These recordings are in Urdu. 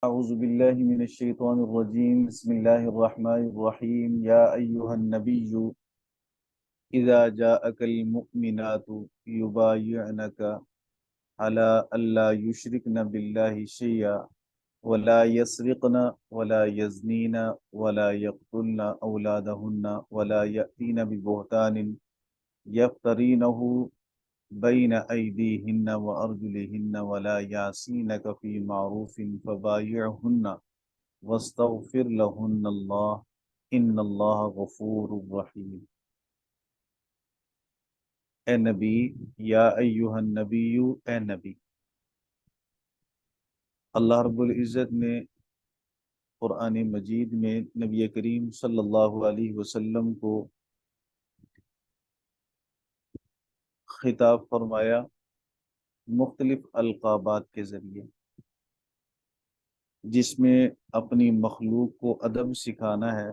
أعوذ بالله من الشيطان الرجيم بسم الله الرحمن الرحيم يا أيها النبي إذا جاءك المؤمنات يبايعنك على ألا يشركن بالله شيئا ولا يسرقن ولا يزنين ولا يقتلن أولادهن ولا يأتين ببهتان يفترينه بين أيديهن وأرجلهن ولا يعصينك في معروف فبايعهن واستغفر لهن اللہ ان اللہ غفور رحیم۔ اے نبی، یا ایہا النبی، اے نبی، اللہ رب العزت نے قرآن مجید میں نبی کریم صلی اللہ علیہ وسلم کو خطاب فرمایا مختلف القابات کے ذریعے، جس میں اپنی مخلوق کو ادب سکھانا ہے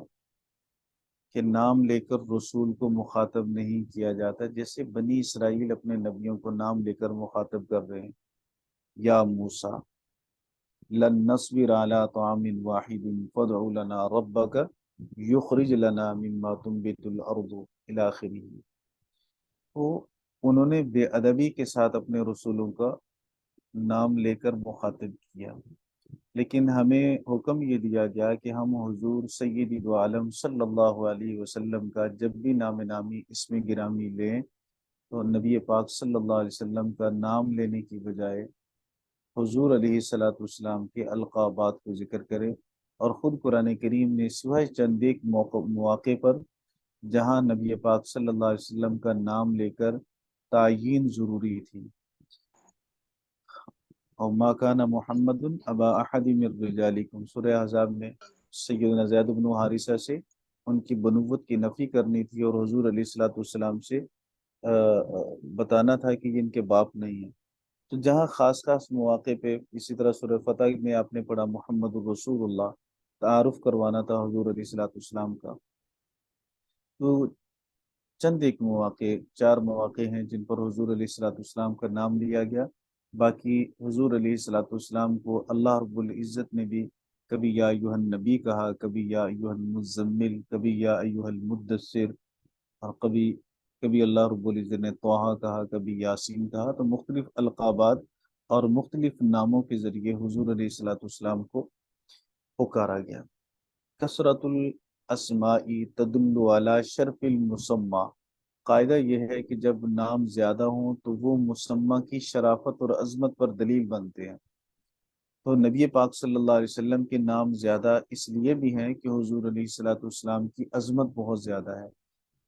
کہ نام لے کر رسول کو مخاطب نہیں کیا جاتا، جیسے بنی اسرائیل اپنے نبیوں کو نام لے کر مخاطب کر رہے ہیں۔ یا موسیٰ لن نصبر على طعام واحد فادع لنا ربك یخرج لنا مما تنبت الارض الى آخرہ۔ تو انہوں نے بے ادبی کے ساتھ اپنے رسولوں کا نام لے کر مخاطب کیا، لیکن ہمیں حکم یہ دیا گیا کہ ہم حضور سید دو عالم صلی اللہ علیہ وسلم کا جب بھی نام نامی اسم گرامی لیں تو نبی پاک صلی اللہ علیہ وسلم کا نام لینے کی بجائے حضور علیہ الصلوۃ والسلام کے القابات کو ذکر کریں، اور خود قرآن کریم نے سوائے چند ایک مواقع پر جہاں نبی پاک صلی اللہ علیہ وسلم کا نام لے کر تعیین ضروری تھی، اور ما کان محمد ابا احد من رجالکم، سورہ احزاب میں سیدنا زید بن حارثہ سے ان کی بنوت کی نفی کرنی تھی، اور حضور علیہ الصلوۃ والسلام سے بتانا تھا کہ یہ ان کے باپ نہیں ہیں۔ تو جہاں خاص خاص مواقع پہ، اسی طرح سورہ فتح میں آپ نے پڑھا محمد الرسول اللہ، تعارف کروانا تھا حضور علیہ الصلوۃ والسلام کا۔ تو چند ایک مواقع، 4 مواقع ہیں جن پر حضور علیہ الصلوۃ والسلام کا نام لیا گیا، باقی حضور علیہ الصلوۃ والسلام کو اللہ رب العزت نے بھی کبھی یا ایھا النبی کہا، کبھی یا ایھا المزمل، کبھی یا ایھا المدثر، اور کبھی اللہ رب العزت نے طٰہٰ کہا، کبھی یاسین کہا۔ تو مختلف القابات اور مختلف ناموں کے ذریعے حضور علیہ الصلوۃ والسلام کو پکارا گیا۔ کثرت الاسماء تدل علی شرف المسمى، قاعدہ یہ ہے کہ جب نام زیادہ ہوں تو وہ مسمى کی شرافت اور عظمت پر دلیل بنتے ہیں۔ تو نبی پاک صلی اللہ علیہ وسلم کے نام زیادہ اس لیے بھی ہیں کہ حضور علیہ الصلوۃ والسلام کی عظمت بہت زیادہ ہے۔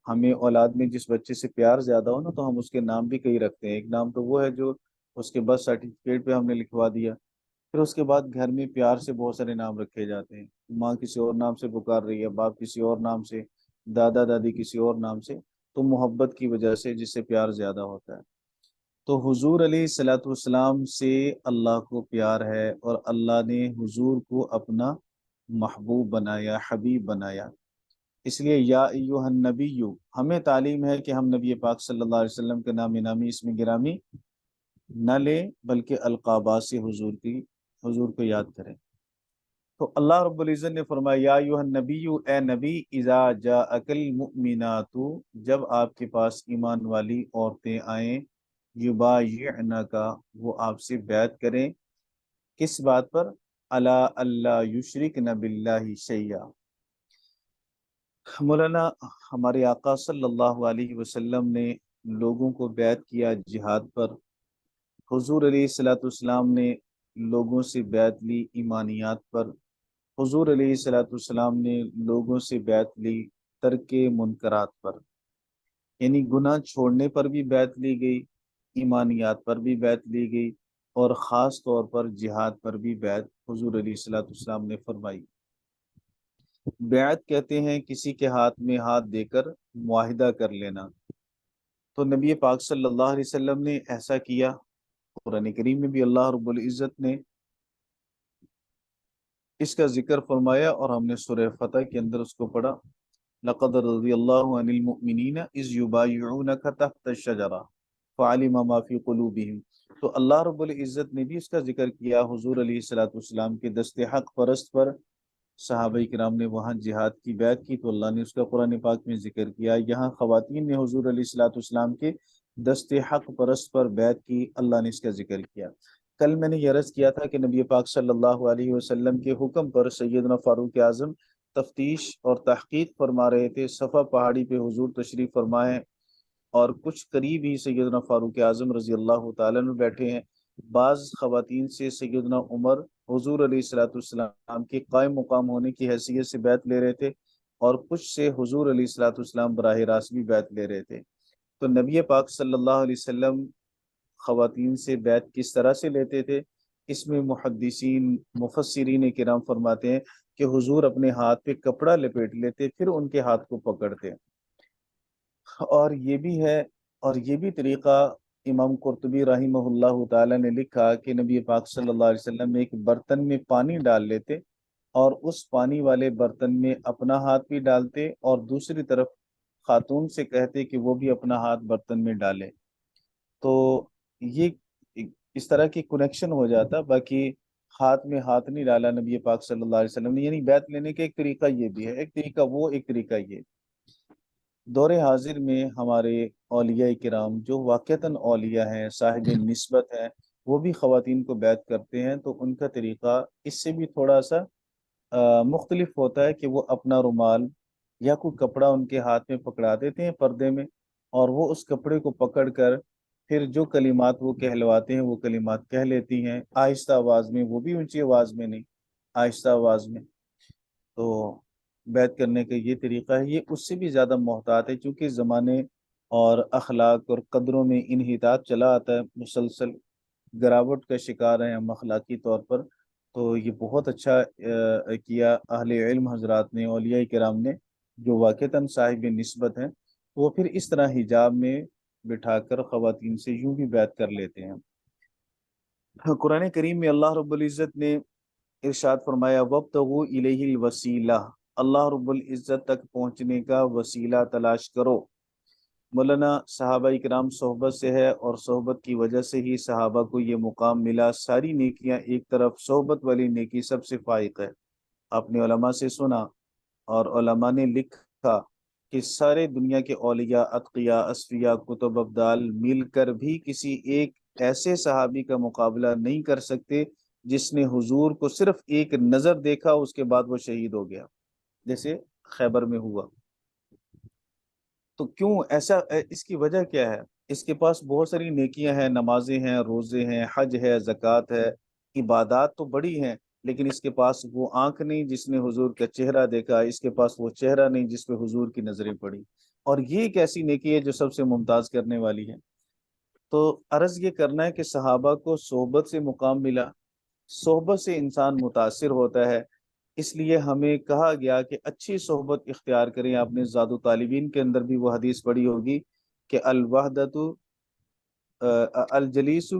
ہمیں اولاد میں جس بچے سے پیار زیادہ ہو نا، تو ہم اس کے نام بھی کئی رکھتے ہیں۔ ایک نام تو وہ ہے جو اس کے برتھ سرٹیفکیٹ پہ ہم نے لکھوا دیا، پھر اس کے بعد گھر میں پیار سے بہت سارے نام رکھے جاتے ہیں۔ ماں کسی اور نام سے پکار رہی ہے، باپ کسی اور نام سے، دادا دادی کسی اور نام سے، تو محبت کی وجہ سے جس سے پیار زیادہ ہوتا ہے۔ تو حضور علیہ الصلوۃ والسلام سے اللہ کو پیار ہے، اور اللہ نے حضور کو اپنا محبوب بنایا، حبیب بنایا۔ اس لیے یا ایھا النبی، ہمیں تعلیم ہے کہ ہم نبی پاک صلی اللہ علیہ وسلم کے نام نامی اسم گرامی نہ لیں، بلکہ القابات سے حضور کو یاد کریں۔ تو اللہ رب العزت نے فرمایا یا ایھا النبی، اے نبی، اذا جاءک المؤمنات، جب آپ کے پاس ایمان والی عورتیں آئیں، یبایعنک، وہ آپ سے بیعت کریں، کس بات پر؟ الا اللہ یشرکن باللہ شیئا۔ مولانا ہمارے آقا صلی اللہ علیہ وسلم نے لوگوں کو بیعت کیا جہاد پر، حضور علیہ الصلوۃ والسلام نے لوگوں سے بیعت لی ایمانیات پر، حضور علیہ الصلوۃ والسلام نے لوگوں سے بیعت لی ترک منکرات پر، یعنی گناہ چھوڑنے پر بھی بیعت لی گئی، ایمانیات پر بھی بیعت لی گئی، اور خاص طور پر جہاد پر بھی بیعت حضور علیہ الصلوۃ والسلام نے فرمائی۔ بیعت کہتے ہیں کسی کے ہاتھ میں ہاتھ دے کر معاہدہ کر لینا، تو نبی پاک صلی اللہ علیہ وسلم نے ایسا کیا۔ قرآن کریم میں بھی اللہ رب العزت نے اس کا ذکر فرمایا، اور ہم نے سورہ فتح کے اندر اس کو پڑھا، لقد رضی اللہ عن المؤمنین اذ یبایعونک تحت الشجرہ فعلم ما فی قلوبہم۔ تو اللہ رب العزت نے بھی اس کا ذکر کیا حضور علیہ الصلوۃ والسلام کے دست حق پرست پر صحابہ کرام نے وہاں جہاد کی بیعت کی تو اللہ نے اس کا قرآن پاک میں ذکر کیا. یہاں خواتین نے حضور علیہ الصلوۃ والسلام کے دست حق پرست پر بیعت کی، اللہ نے اس کا ذکر کیا. کل میں نے یہ عرض کیا تھا کہ نبی پاک صلی اللہ علیہ وسلم کے حکم پر سیدنا فاروق اعظم تفتیش اور تحقیق فرما رہے تھے. صفا پہاڑی پہ حضور تشریف فرمائے اور کچھ قریب ہی سیدنا فاروق اعظم رضی اللہ تعالیٰ عنہ بیٹھے ہیں. بعض خواتین سے سیدنا عمر حضور علیہ الصلوۃ والسلام کے قائم مقام ہونے کی حیثیت سے بیعت لے رہے تھے اور کچھ سے حضور علیہ الصلوۃ والسلام براہ راست بھی بیعت لے رہے تھے. تو نبی پاک صلی اللہ علیہ وسلم خواتین سے بیعت کس طرح سے لیتے تھے، اس میں محدثین مفسرین کرام فرماتے ہیں کہ حضور اپنے ہاتھ پہ کپڑا لپیٹ لیتے پھر ان کے ہاتھ کو پکڑتے. اور یہ بھی طریقہ امام قرطبی رحمہ اللہ تعالی نے لکھا کہ نبی پاک صلی اللہ علیہ وسلم ایک برتن میں پانی ڈال لیتے اور اس پانی والے برتن میں اپنا ہاتھ بھی ڈالتے اور دوسری طرف خاتون سے کہتے کہ وہ بھی اپنا ہاتھ برتن میں ڈالے. تو یہ اس طرح کی کنیکشن ہو جاتا. باقی ہاتھ میں ہاتھ نہیں ڈالا نبی پاک صلی اللہ علیہ وسلم نے، یعنی بیعت لینے کا ایک طریقہ یہ بھی ہے، ایک طریقہ وہ، ایک طریقہ یہ. دور حاضر میں ہمارے اولیاء کرام جو واقعتاً اولیاء ہیں، صاحب نسبت ہیں، وہ بھی خواتین کو بیعت کرتے ہیں. تو ان کا طریقہ اس سے بھی تھوڑا سا مختلف ہوتا ہے کہ وہ اپنا رومال یا کوئی کپڑا ان کے ہاتھ میں پکڑا دیتے ہیں پردے میں اور وہ اس کپڑے کو پکڑ کر پھر جو کلمات وہ کہلواتے ہیں وہ کلمات کہہ لیتی ہیں آہستہ آواز میں، وہ بھی اونچی آواز میں نہیں، آہستہ آواز میں. تو بیعت کرنے کا یہ طریقہ ہے. یہ اس سے بھی زیادہ محتاط ہے چونکہ زمانے اور اخلاق اور قدروں میں انحطاط چلا آتا ہے، مسلسل گراوٹ کا شکار ہیں ہم اخلاقی طور پر. تو یہ بہت اچھا کیا اہل علم حضرات نے، اولیاء کرام نے جو واقعتاً صاحب نسبت ہیں، وہ پھر اس طرح حجاب میں بٹھا کر خواتین سے یوں بھی بیعت کر لیتے ہیں. قرآن کریم میں اللہ رب العزت نے ارشاد فرمایا وَابْتَغُوا إِلَيْهِ الْوَسِيلَةَ، اللہ رب العزت تک پہنچنے کا وسیلہ تلاش کرو. مولانا صحابہ کرام صحبت سے ہے اور صحبت کی وجہ سے ہی صحابہ کو یہ مقام ملا. ساری نیکیاں ایک طرف، صحبت والی نیکی سب سے فائق ہے. آپ نے علماء سے سنا اور علماء نے لکھا کہ سارے دنیا کے اولیاء، اتقیاء، اصفیاء، کتب ابدال مل کر بھی کسی ایک ایسے صحابی کا مقابلہ نہیں کر سکتے جس نے حضور کو صرف ایک نظر دیکھا اس کے بعد وہ شہید ہو گیا، جیسے خیبر میں ہوا. تو کیوں ایسا؟ اس کی وجہ کیا ہے؟ اس کے پاس بہت ساری نیکیاں ہیں، نمازیں ہیں، روزے ہیں، حج ہے، زکوٰۃ ہے، عبادات تو بڑی ہیں، لیکن اس کے پاس وہ آنکھ نہیں جس نے حضور کا چہرہ دیکھا، اس کے پاس وہ چہرہ نہیں جس پہ حضور کی نظریں پڑی. اور یہ ایک ایسی نیکی ہے جو سب سے ممتاز کرنے والی ہے. تو عرض یہ کرنا ہے کہ صحابہ کو صحبت سے مقام ملا، صحبت سے انسان متاثر ہوتا ہے. اس لیے ہمیں کہا گیا کہ اچھی صحبت اختیار کریں. آپ نے زاد طالبین کے اندر بھی وہ حدیث پڑھی ہوگی کہ الوحدۃ الجلیس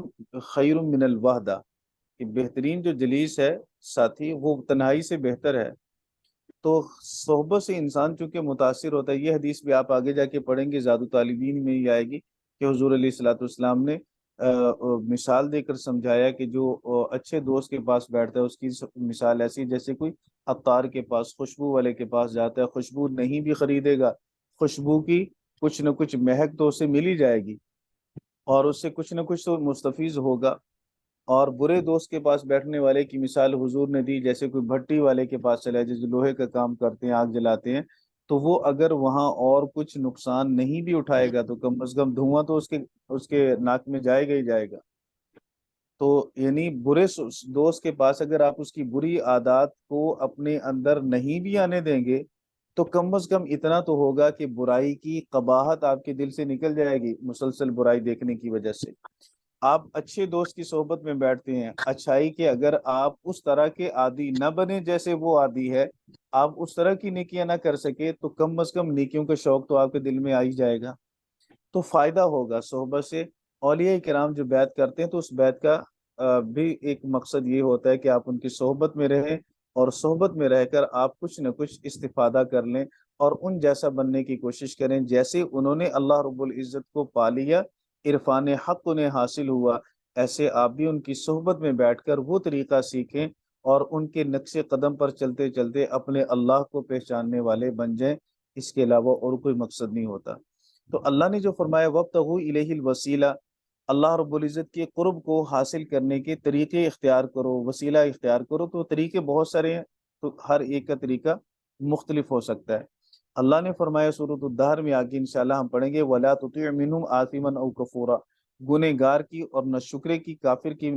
خیر من الوحدہ، کہ بہترین جو جلیس ہے، ساتھی، وہ تنہائی سے بہتر ہے. تو صحبت سے انسان چونکہ متاثر ہوتا ہے. یہ حدیث بھی آپ آگے جا کے پڑھیں گے، زاد طالبین میں ہی آئے گی کہ حضور علیہ الصلوۃ والسلام نے مثال دے کر سمجھایا کہ جو اچھے دوست کے پاس بیٹھتا ہے اس کی مثال ایسی جیسے کوئی عطار کے پاس، خوشبو والے کے پاس جاتا ہے. خوشبو نہیں بھی خریدے گا، خوشبو کی کچھ نہ کچھ مہک تو اسے مل ہی جائے گی اور اس سے کچھ نہ کچھ تو مستفیض ہوگا. اور برے دوست کے پاس بیٹھنے والے کی مثال حضور نے دی جیسے کوئی بھٹی والے کے پاس چلا جائے، جو لوہے کا کام کرتے ہیں، آگ جلاتے ہیں، تو وہ اگر وہاں اور کچھ نقصان نہیں بھی اٹھائے گا تو کم از کم دھواں تو اس کے ناک میں جائے گا ہی جائے گا. تو یعنی برے دوست کے پاس اگر آپ اس کی بری عادات کو اپنے اندر نہیں بھی آنے دیں گے تو کم از کم اتنا تو ہوگا کہ برائی کی قباحت آپ کے دل سے نکل جائے گی مسلسل برائی دیکھنے کی وجہ سے. آپ اچھے دوست کی صحبت میں بیٹھتے ہیں، اچھائی کے اگر آپ اس طرح کے عادی نہ بنے جیسے وہ عادی ہے، آپ اس طرح کی نیکیاں نہ کر سکے تو کم از کم نیکیوں کا شوق تو آپ کے دل میں آ ہی جائے گا. تو فائدہ ہوگا صحبت سے. اولیاء کرام جو بیعت کرتے ہیں تو اس بیعت کا بھی ایک مقصد یہ ہوتا ہے کہ آپ ان کی صحبت میں رہیں اور صحبت میں رہ کر آپ کچھ نہ کچھ استفادہ کر لیں اور ان جیسا بننے کی کوشش کریں جیسے انہوں نے اللہ رب العزت کو پا لیا، عرفان حق انہیں حاصل ہوا. ایسے آپ بھی ان کی صحبت میں بیٹھ کر وہ طریقہ سیکھیں اور ان کے نقش قدم پر چلتے چلتے اپنے اللہ کو پہچاننے والے بن جائیں۔ اس کے علاوہ اور کوئی مقصد نہیں ہوتا۔ تو اللہ نے جو فرمایا وَابْتَغُوا إِلَيْهِ الْوَسِيلَةَ، اللہ رب العزت کے قرب کو حاصل کرنے کے طریقے اختیار کرو، وسیلہ اختیار کرو۔ تو طریقے بہت سارے ہیں، تو ہر ایک کا طریقہ مختلف ہو سکتا ہے۔ اللہ نے فرمایا سورۃ الدہر میں، آگے انشاءاللہ ہم پڑھیں گے، وَلَا تُطِعْ مِنْهُمْ آثِمًا أَوْ كَفُورًا، گنہگار کی اور نہ شکرے کی، کافر کی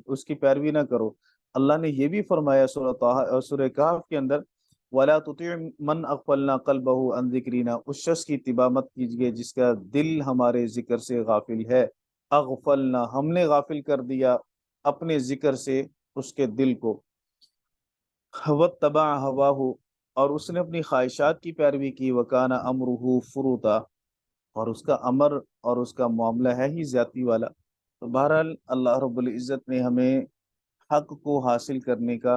اس کی پیروی نہ کرو۔ اللہ نے یہ بھی فرمایا سورہ کہف کے اندر، وَلَا تُطِعْ مَنْ أَغْفَلْنَا قَلْبَهُ عَنْ ذِكْرِنَا، اس شخص کی اتباع مت کیجیے جس کا دل ہمارے ذکر سے غافل ہے۔ اغفلنا، ہم نے غافل کر دیا اپنے ذکر سے اس کے دل کو۔ وَاتَّبَعَ هَوَاهُ، اور اس نے اپنی خواہشات کی پیروی کی۔ وَكَانَ أَمْرُهُ فُرُطًا، اور اس کا امر اور اس کا معاملہ ہے ہی زیادتی والا۔ تو بہرحال اللہ رب العزت نے ہمیں حق کو حاصل کرنے کا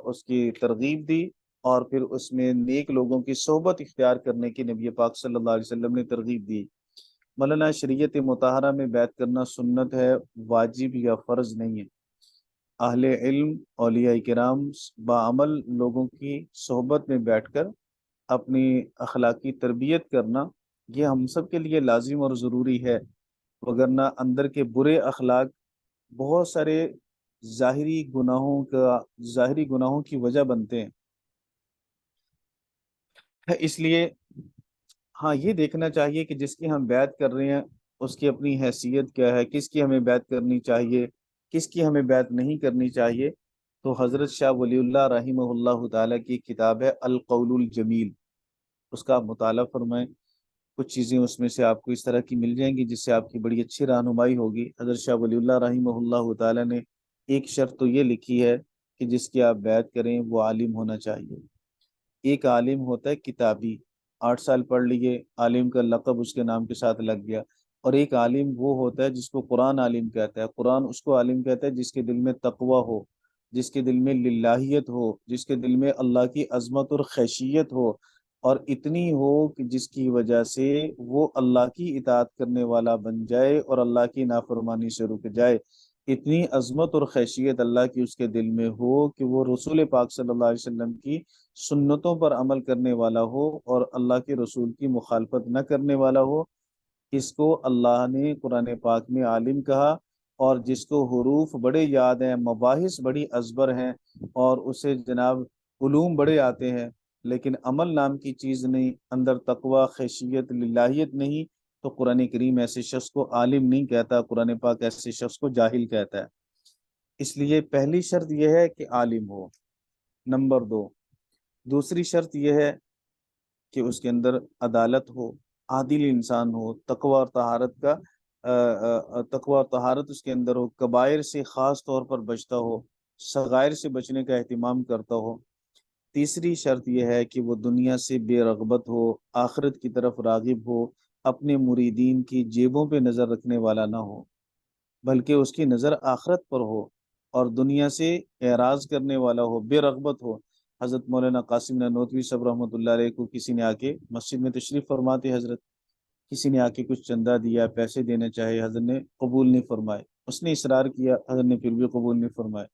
اس کی ترغیب دی، اور پھر اس میں نیک لوگوں کی صحبت اختیار کرنے کی نبی پاک صلی اللہ علیہ وسلم نے ترغیب دی۔ مولانا، شریعت مطہرہ میں بیعت کرنا سنت ہے، واجب یا فرض نہیں ہے۔ اہل علم، اولیاء کرام، باعمل لوگوں کی صحبت میں بیٹھ کر اپنی اخلاقی تربیت کرنا، یہ ہم سب کے لیے لازم اور ضروری ہے، وگرنہ اندر کے برے اخلاق بہت سارے ظاہری گناہوں کی وجہ بنتے ہیں۔ اس لیے ہاں، یہ دیکھنا چاہیے کہ جس کی ہم بیعت کر رہے ہیں اس کی اپنی حیثیت کیا ہے، کس کی ہمیں بیعت کرنی چاہیے، کس کی ہمیں بیعت نہیں کرنی چاہیے۔ تو حضرت شاہ ولی اللہ رحمہ اللہ تعالیٰ کی کتاب ہے القول الجمیل، اس کا آپ مطالعہ فرمائیں۔ کچھ چیزیں اس میں سے آپ کو اس طرح کی مل جائیں گی جس سے آپ کی بڑی اچھی رہنمائی ہوگی۔ حضرت شاہ ولی اللہ رحمہ اللہ تعالیٰ نے ایک شرط تو یہ لکھی ہے کہ جس کی آپ بیعت کریں وہ عالم ہونا چاہیے۔ ایک عالم ہوتا ہے کتابی، 8 سال پڑھ لیے، عالم کا لقب اس کے نام کے ساتھ لگ گیا، اور ایک عالم وہ ہوتا ہے جس کو قرآن عالم کہتا ہے۔ قرآن اس کو عالم کہتا ہے جس کے دل میں تقوی ہو، جس کے دل میں للہیت ہو، جس کے دل میں اللہ کی عظمت اور خیشیت ہو، اور اتنی ہو کہ جس کی وجہ سے وہ اللہ کی اطاعت کرنے والا بن جائے اور اللہ کی نافرمانی سے رک جائے۔ اتنی عظمت اور خیشیت اللہ کی اس کے دل میں ہو کہ وہ رسول پاک صلی اللہ علیہ وسلم کی سنتوں پر عمل کرنے والا ہو اور اللہ کے رسول کی مخالفت نہ کرنے والا ہو۔ اس کو اللہ نے قرآن پاک میں عالم کہا، اور جس کو حروف بڑے یاد ہیں، مباحث بڑی ازبر ہیں، اور اسے جناب علوم بڑے آتے ہیں، لیکن عمل نام کی چیز نہیں، اندر تقوی، خشیت، للہیت نہیں، تو قرآن کریم ایسے شخص کو عالم نہیں کہتا، قرآن پاک ایسے شخص کو جاہل کہتا ہے۔ اس لیے پہلی شرط یہ ہے کہ عالم ہو۔ نمبر 2، دوسری شرط یہ ہے کہ اس کے اندر عدالت ہو، عادل انسان ہو، تقوی اور طہارت کا تقوی اور طہارت اس کے اندر ہو، کبائر سے خاص طور پر بچتا ہو، صغائر سے بچنے کا اہتمام کرتا ہو۔ تیسری شرط یہ ہے کہ وہ دنیا سے بے رغبت ہو، آخرت کی طرف راغب ہو، اپنے مریدین کی جیبوں پہ نظر رکھنے والا نہ ہو، بلکہ اس کی نظر آخرت پر ہو، اور دنیا سے اعراض کرنے والا ہو، بے رغبت ہو۔ حضرت مولانا قاسم نانوتوی صاحب رحمۃ اللہ علیہ کو کسی نے آ کے مسجد میں تشریف فرماتے، حضرت کسی نے آ کے کچھ چندہ دیا، پیسے دینے چاہے، حضرت نے قبول نہیں فرمائے۔ اس نے اصرار کیا، حضرت نے پھر بھی قبول نہیں فرمائے۔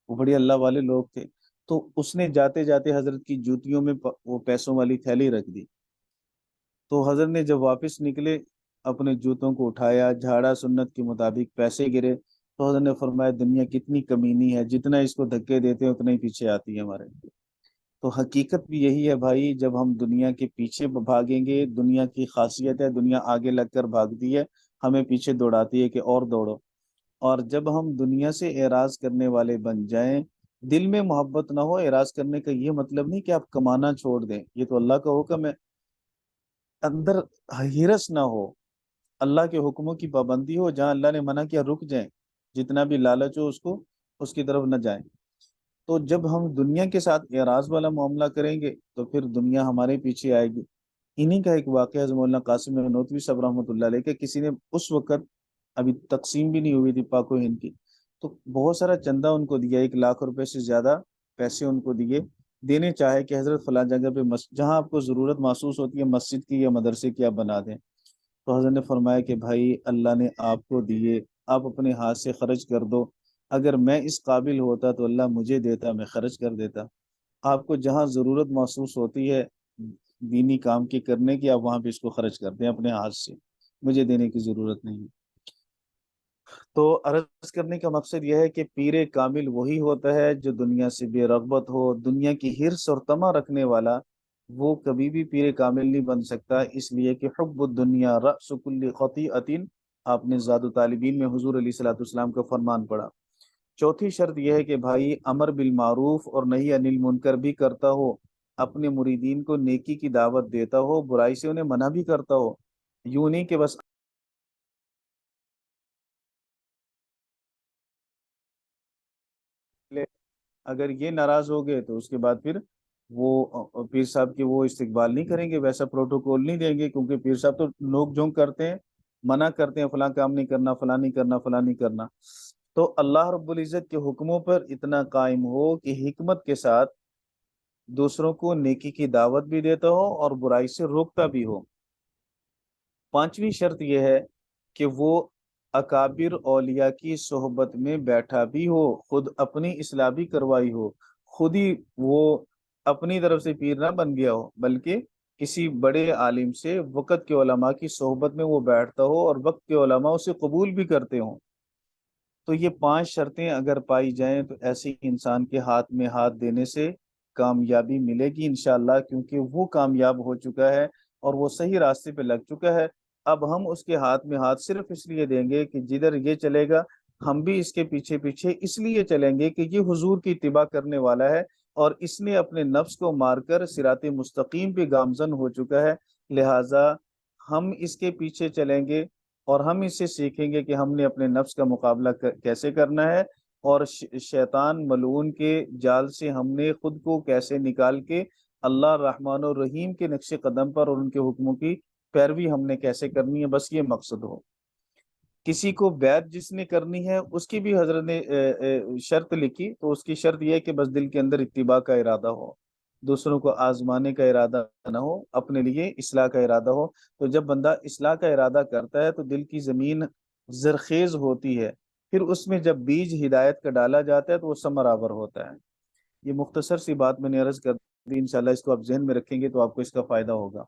وہ بڑے اللہ والے لوگ تھے، تو اس نے جاتے جاتے حضرت کی جوتیوں میں وہ پیسوں والی تھیلی رکھ دی۔ تو حضرت نے جب واپس نکلے، اپنے جوتوں کو اٹھایا، جھاڑا، سنت کے مطابق پیسے گرے، تو حضرت نے فرمایا دنیا کتنی کمینی ہے، جتنا اس کو دھکے دیتے ہیں اتنا ہی پیچھے آتی ہے ہمارے۔ تو حقیقت بھی یہی ہے بھائی، جب ہم دنیا کے پیچھے بھاگیں گے، دنیا کی خاصیت ہے دنیا آگے لگ کر بھاگتی ہے، ہمیں پیچھے دوڑاتی ہے کہ اور دوڑو۔ اور جب ہم دنیا سے اعراض کرنے والے بن جائیں، دل میں محبت نہ ہو، اعراض کرنے کا یہ مطلب نہیں کہ آپ کمانا چھوڑ دیں، یہ تو اللہ کا حکم ہے، اندر ہرس نہ ہو، اللہ کے حکموں کی پابندی ہو، جہاں اللہ نے منع کیا رک جائیں، جتنا بھی لالچ ہو اس کی طرف نہ جائیں۔ تو جب ہم دنیا کے ساتھ اعراض والا معاملہ کریں گے تو پھر دنیا ہمارے پیچھے آئے گی۔ انہی کا ایک واقعہ ہے مولانا قاسم نانوتوی صاحب رحمۃ اللہ علیہ کہ کسی نے اس وقت ابھی تقسیم بھی نہیں ہوئی تھی پاک و ہند کی، تو بہت سارا چندہ ان کو دیا، 1 لاکھ روپے سے زیادہ پیسے ان کو دینے چاہے کہ حضرت فلاں جگہ پہ جہاں آپ کو ضرورت محسوس ہوتی ہے مسجد کی یا مدرسے کی آپ بنا دیں۔ تو حضرت نے فرمایا کہ بھائی اللہ نے آپ کو دیے آپ اپنے ہاتھ سے خرچ کر دو، اگر میں اس قابل ہوتا تو اللہ مجھے دیتا، میں خرچ کر دیتا۔ آپ کو جہاں ضرورت محسوس ہوتی ہے دینی کام کی کرنے کی، آپ وہاں پہ اس کو خرچ کرتے ہیں اپنے ہاتھ سے، مجھے دینے کی ضرورت نہیں۔ تو عرض کرنے کا مقصد یہ ہے کہ پیر کامل وہی ہوتا ہے جو دنیا سے بے رغبت ہو، دنیا کی حرص اور طمع رکھنے والا وہ کبھی بھی پیر کامل نہیں بن سکتا، اس لیے کہ حب الدنیا رأس کل خطیئۃ، آپ نے زاد الطالبین میں حضور علیہ الصلوۃ والسلام کا فرمان پڑھا۔ چوتھی شرط یہ ہے کہ بھائی امر بالمعروف اور نہی عن المنکر بھی کرتا ہو، اپنے مریدین کو نیکی کی دعوت دیتا ہو، برائی سے انہیں منع بھی کرتا ہو، یوں نہیں کہ بس اگر یہ ناراض ہو گئے تو اس کے بعد پھر وہ پیر صاحب کی وہ استقبال نہیں کریں گے، ویسا پروٹوکول نہیں دیں گے، کیونکہ پیر صاحب تو نوک جھونک کرتے ہیں، منع کرتے ہیں فلاں کام نہیں کرنا، فلاں نہیں کرنا، فلاں نہیں کرنا۔ تو اللہ رب العزت کے حکموں پر اتنا قائم ہو کہ حکمت کے ساتھ دوسروں کو نیکی کی دعوت بھی دیتا ہو اور برائی سے روکتا بھی ہو۔ پانچویں شرط یہ ہے کہ وہ اکابر اولیاء کی صحبت میں بیٹھا بھی ہو، خود اپنی اصلاح بھی کروائی ہو، خود ہی وہ اپنی طرف سے پیر نہ بن گیا ہو، بلکہ کسی بڑے عالم سے وقت کے علماء کی صحبت میں وہ بیٹھتا ہو اور وقت کے علماء اسے قبول بھی کرتے ہوں۔ تو یہ پانچ شرطیں اگر پائی جائیں تو ایسے انسان کے ہاتھ میں ہاتھ دینے سے کامیابی ملے گی انشاءاللہ، کیونکہ وہ کامیاب ہو چکا ہے اور وہ صحیح راستے پہ لگ چکا ہے۔ اب ہم اس کے ہاتھ میں ہاتھ صرف اس لیے دیں گے کہ جدھر یہ چلے گا ہم بھی اس کے پیچھے پیچھے اس لیے چلیں گے کہ یہ حضور کی اتباع کرنے والا ہے اور اس نے اپنے نفس کو مار کر صراط مستقیم پہ گامزن ہو چکا ہے، لہٰذا ہم اس کے پیچھے چلیں گے اور ہم اس سے سیکھیں گے کہ ہم نے اپنے نفس کا مقابلہ کیسے کرنا ہے، اور شیطان ملعون کے جال سے ہم نے خود کو کیسے نکال کے اللہ الرحمن الرحیم کے نقش قدم پر اور ان کے حکموں کی پیروی ہم نے کیسے کرنی ہے، بس یہ مقصد ہو۔ کسی کو بیعت جس نے کرنی ہے اس کی بھی حضرت نے شرط لکھی، تو اس کی شرط یہ ہے کہ بس دل کے اندر اتباع کا ارادہ ہو، دوسروں کو آزمانے کا ارادہ نہ ہو، اپنے لیے اصلاح کا ارادہ ہو۔ تو جب بندہ اصلاح کا ارادہ کرتا ہے تو دل کی زمین زرخیز ہوتی ہے، پھر اس میں جب بیج ہدایت کا ڈالا جاتا ہے تو وہ ثمر آور ہوتا ہے۔ یہ مختصر سی بات میں نے عرض کر دی، انشاءاللہ اس کو آپ ذہن میں رکھیں گے تو آپ کو اس کا فائدہ ہوگا۔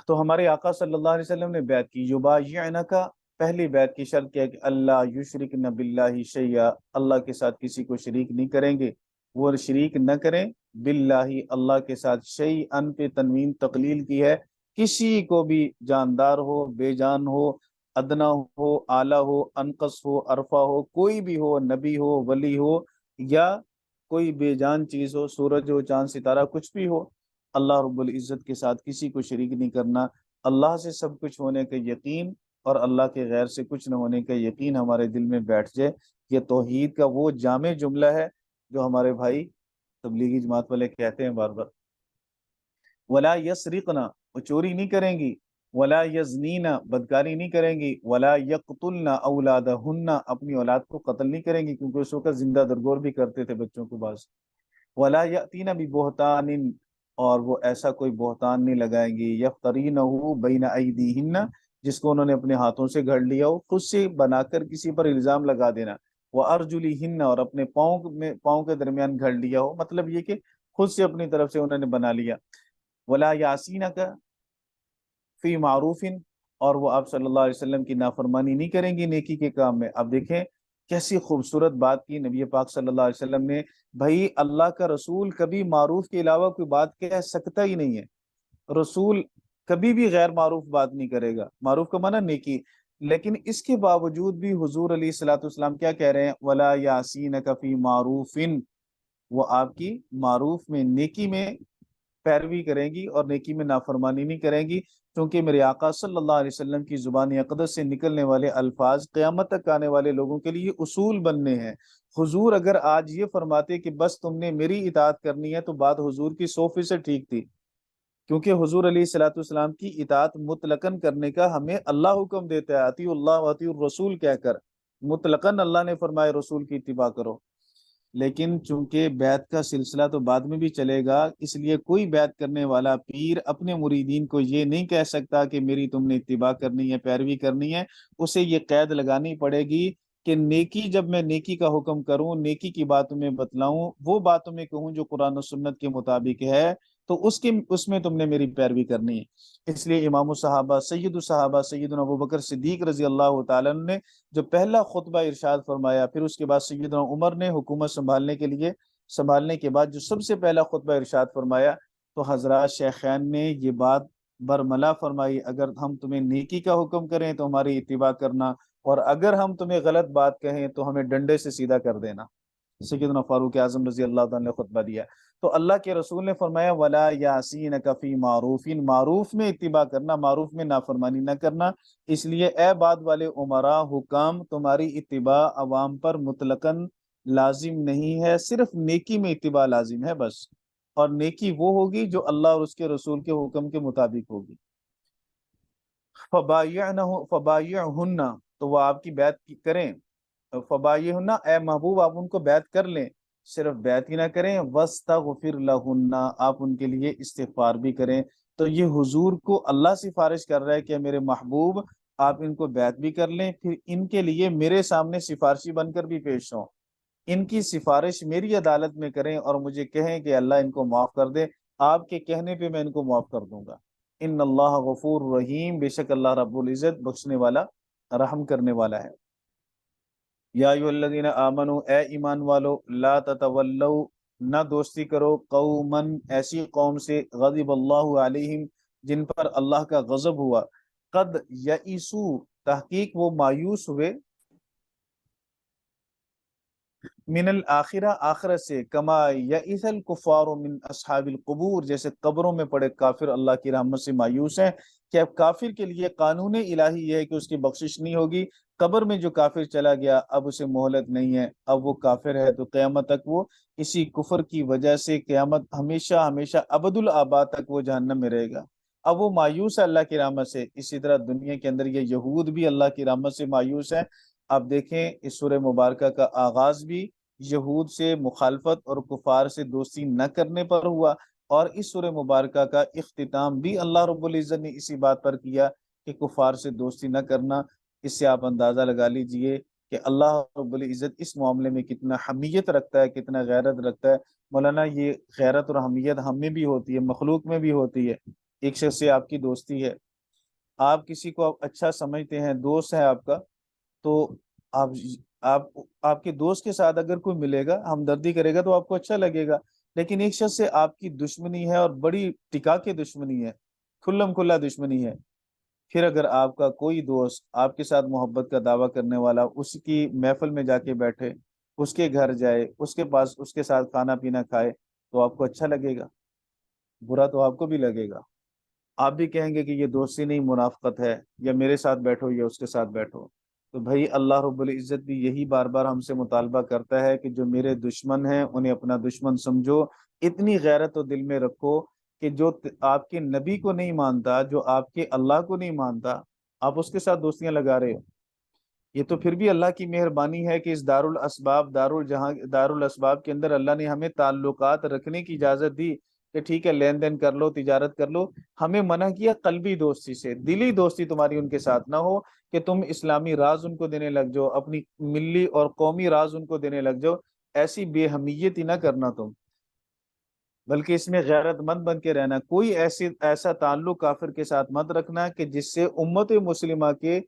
تو ہمارے آقا صلی اللہ علیہ وسلم نے بیعت کی، یبایعنک، پہلی بیعت کی شرط کیا کہ اللہ یشرکن باللہ شیئا، اللہ کے ساتھ کسی کو شریک نہیں کریں گے، وہ شریک نہ کریں باللہ، اللہ کے ساتھ، شیئن پہ تنوین تقلیل کی ہے، کسی کو بھی، جاندار ہو، بے جان ہو، ادنا ہو، اعلیٰ ہو، انقص ہو، ارفع ہو، کوئی بھی ہو، نبی ہو، ولی ہو، یا کوئی بے جان چیز ہو، سورج ہو، چاند ستارہ، کچھ بھی ہو، اللہ رب العزت کے ساتھ کسی کو شریک نہیں کرنا۔ اللہ سے سب کچھ ہونے کا یقین اور اللہ کے غیر سے کچھ نہ ہونے کا یقین ہمارے دل میں بیٹھ جائے، یہ توحید کا وہ جامع جملہ ہے جو ہمارے بھائی تبلیغی جماعت والے کہتے ہیں بار بار۔ ولا یسرقنا، وہ چوری نہیں کریں گی، ولا یزنینا، بدکاری نہیں کریں گی، ولا یقتلنا اولادہن، اپنی اولاد کو قتل نہیں کریں گی، کیونکہ اس وقت زندہ درگور بھی کرتے تھے بچوں کو بعض۔ ولا یاتین ببہتان، اور وہ ایسا کوئی بہتان نہیں لگائیں گی، یفترینہ بین ایدیہن، جس کو انہوں نے اپنے ہاتھوں سے گھڑ لیا ہو، خود سے بنا کر کسی پر الزام لگا دینا، وہ ارجلہن، اور اپنے پاؤں کے درمیان گھڑ لیا ہو، مطلب یہ کہ خود سے اپنی طرف سے انہوں نے بنا لیا۔ ولا یاسینک فی معروف، اور وہ آپ صلی اللہ علیہ وسلم کی نافرمانی نہیں کریں گی نیکی کے کام میں۔ اب دیکھیں کیسی خوبصورت بات کی نبی پاک صلی اللہ علیہ وسلم نے، بھائی اللہ کا رسول کبھی معروف کے علاوہ کوئی بات کہہ سکتا ہی نہیں ہے، رسول کبھی بھی غیر معروف بات نہیں کرے گا، معروف کا معنی نیکی، لیکن اس کے باوجود بھی حضور علیہ الصلوۃ والسلام کیا کہہ رہے ہیں، ولا یاسینک فی معروف، وہ آپ کی معروف میں، نیکی میں پیروی کریں گی اور نیکی میں نافرمانی نہیں کریں گی، کیونکہ میرے آقا صلی اللہ علیہ وسلم کی زبان اقدس سے نکلنے والے الفاظ قیامت تک آنے والے لوگوں کے لیے اصول بننے ہیں۔ حضور اگر آج یہ فرماتے کہ بس تم نے میری اطاعت کرنی ہے تو بات حضور کی 100% ٹھیک تھی، کیونکہ حضور علیہ الصلوۃ والسلام کی اطاعت مطلقاً کرنے کا ہمیں اللہ حکم دیتا ہے، اطیعوا اللہ و اطیعوا الرسول کہہ کر، مطلقاً اللہ نے فرمایا رسول کی اتباع کرو۔ لیکن چونکہ بیعت کا سلسلہ تو بعد میں بھی چلے گا، اس لیے کوئی بیعت کرنے والا پیر اپنے مریدین کو یہ نہیں کہہ سکتا کہ میری تم نے اتباع کرنی ہے، پیروی کرنی ہے۔ اسے یہ قید لگانی پڑے گی کہ نیکی، جب میں نیکی کا حکم کروں، نیکی کی بات تمہیں بتلاؤں، وہ بات تمہیں کہوں جو قرآن و سنت کے مطابق ہے، تو اس میں تم نے میری پیروی کرنی ہے۔ اس لیے امام الصحابہ سید الصحابہ سیدنا ابوبکر صدیق رضی اللہ تعالیٰ عنہ نے جو پہلا خطبہ ارشاد فرمایا، پھر اس کے بعد سیدنا عمر نے حکومت سنبھالنے کے بعد جو سب سے پہلا خطبہ ارشاد فرمایا، تو حضرات شیخین نے یہ بات برملا فرمائی، اگر ہم تمہیں نیکی کا حکم کریں تو ہماری اتباع کرنا، اور اگر ہم تمہیں غلط بات کہیں تو ہمیں ڈنڈے سے سیدھا کر دینا۔ سیدنا فاروق اعظم رضی اللہ تعالیٰ نے خطبہ دیا۔ تو اللہ کے رسول نے فرمایا وَلَا يَعْصِينَكَ فِي مَعْرُوفٍ، معروف میں اتباع کرنا، معروف میں نافرمانی نہ کرنا۔ اس لیے اے بعد والے عمراء، حکام، تمہاری اتباع عوام پر مطلقاً لازم نہیں ہے، صرف نیکی میں اتباع لازم ہے بس، اور نیکی وہ ہوگی جو اللہ اور اس کے رسول کے حکم کے مطابق ہوگی۔ فبایعہن، تو وہ آپ کی بیعت کریں، فبایعہن اے محبوب آپ ان کو بیعت کر لیں، صرف بیعت ہی نہ کریں، واستغفر لہن، آپ ان کے لیے استغفار بھی کریں۔ تو یہ حضور کو اللہ سفارش کر رہا ہے کہ میرے محبوب آپ ان کو بیعت بھی کر لیں، پھر ان کے لیے میرے سامنے سفارشی بن کر بھی پیش ہوں، ان کی سفارش میری عدالت میں کریں اور مجھے کہیں کہ اللہ ان کو معاف کر دے، آپ کے کہنے پہ میں ان کو معاف کر دوں گا۔ ان اللہ غفور رحیم، بے شک اللہ رب العزت بخشنے والا، رحم کرنے والا ہے۔ یا ایھا الذین آمنوا، اے ایمان والو، لا تتولوا، نہ دوستی کرو، قوما، ایسی قوم سے، غضب اللہ علیہم، جن پر اللہ کا غضب ہوا، قد یئسوا، تحقیق وہ مایوس ہوئے، من الآخرہ، آخرت سے، کما یئس الکفار من اصحاب القبور، جیسے قبروں میں پڑے کافر اللہ کی رحمت سے مایوس ہیں، کہ اب کافر کے لیے قانون الہی یہ ہے کہ اس کی بخشش نہیں ہوگی۔ قبر میں جو کافر چلا گیا اب اسے مہلت نہیں ہے، اب وہ کافر ہے تو قیامت تک وہ اسی کفر کی وجہ سے قیامت ہمیشہ ہمیشہ ابد الآباد تک وہ جہنم میں رہے گا۔ اب وہ مایوس ہے اللہ کی رحمت سے، اسی طرح دنیا کے اندر یہ یہود بھی اللہ کی رحمت سے مایوس ہیں۔ آپ دیکھیں اس سورہ مبارکہ کا آغاز بھی یہود سے مخالفت اور کفار سے دوستی نہ کرنے پر ہوا، اور اس سورہ مبارکہ کا اختتام بھی اللہ رب العزت نے اسی بات پر کیا کہ کفار سے دوستی نہ کرنا۔ اس سے آپ اندازہ لگا لیجئے کہ اللہ رب العزت اس معاملے میں کتنا حمیت رکھتا ہے، کتنا غیرت رکھتا ہے۔ مولانا یہ غیرت اور حمیت ہم میں بھی ہوتی ہے، مخلوق میں بھی ہوتی ہے۔ ایک شخص سے آپ کی دوستی ہے، آپ کسی کو اچھا سمجھتے ہیں، دوست ہے آپ کا، تو آپ آپ آپ کے دوست کے ساتھ اگر کوئی ملے گا، ہمدردی کرے گا تو آپ کو اچھا لگے گا، لیکن ایک شخص سے آپ کی دشمنی ہے اور بڑی ٹکا کے دشمنی ہے، کھلم کھلا دشمنی ہے، پھر اگر آپ کا کوئی دوست آپ کے ساتھ محبت کا دعویٰ کرنے والا اس کی محفل میں جا کے بیٹھے، اس کے گھر جائے، اس کے پاس اس کے ساتھ کھانا پینا کھائے، تو آپ کو اچھا لگے گا؟ برا تو آپ کو بھی لگے گا، آپ بھی کہیں گے کہ یہ دوستی نہیں منافقت ہے، یا میرے ساتھ بیٹھو یا اس کے ساتھ بیٹھو۔ تو بھائی اللہ رب العزت بھی یہی بار بار ہم سے مطالبہ کرتا ہے کہ جو میرے دشمن ہیں انہیں اپنا دشمن سمجھو، اتنی غیرت تو دل میں رکھو کہ جو آپ کے نبی کو نہیں مانتا، جو آپ کے اللہ کو نہیں مانتا، آپ اس کے ساتھ دوستیاں لگا رہے ہو۔ یہ تو پھر بھی اللہ کی مہربانی ہے کہ اس دار الاسباب کے اندر اللہ نے ہمیں تعلقات رکھنے کی اجازت دی کہ ٹھیک ہے لین دین کر لو، تجارت کر لو۔ ہمیں منع کیا قلبی دوستی سے، دلی دوستی تمہاری ان کے ساتھ نہ ہو کہ تم اسلامی راز ان کو دینے لگ جاؤ، اپنی ملی اور قومی راز ان کو دینے لگ جاؤ، ایسی بے حمیت ہی نہ کرنا تم، بلکہ اس میں غیرت مند بن کے رہنا۔ کوئی ایسا تعلق کافر کے ساتھ مت رکھنا کہ جس سے امت مسلمہ کے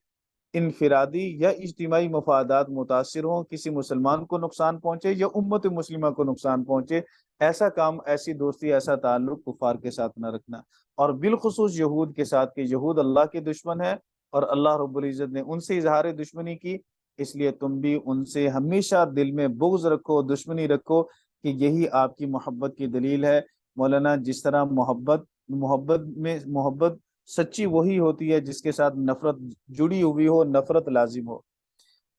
انفرادی یا اجتماعی مفادات متاثر ہوں، کسی مسلمان کو نقصان پہنچے یا امت مسلمہ کو نقصان پہنچے، ایسا کام، ایسی دوستی، ایسا تعلق کفار کے ساتھ نہ رکھنا، اور بالخصوص یہود کے ساتھ، کہ یہود اللہ کے دشمن ہے اور اللہ رب العزت نے ان سے اظہار دشمنی کی، اس لیے تم بھی ان سے ہمیشہ دل میں بغض رکھو، دشمنی رکھو، کہ یہی آپ کی محبت کی دلیل ہے۔ مولانا جس طرح محبت سچی وہی ہوتی ہے جس کے ساتھ نفرت جڑی ہوئی ہو، نفرت لازم ہو۔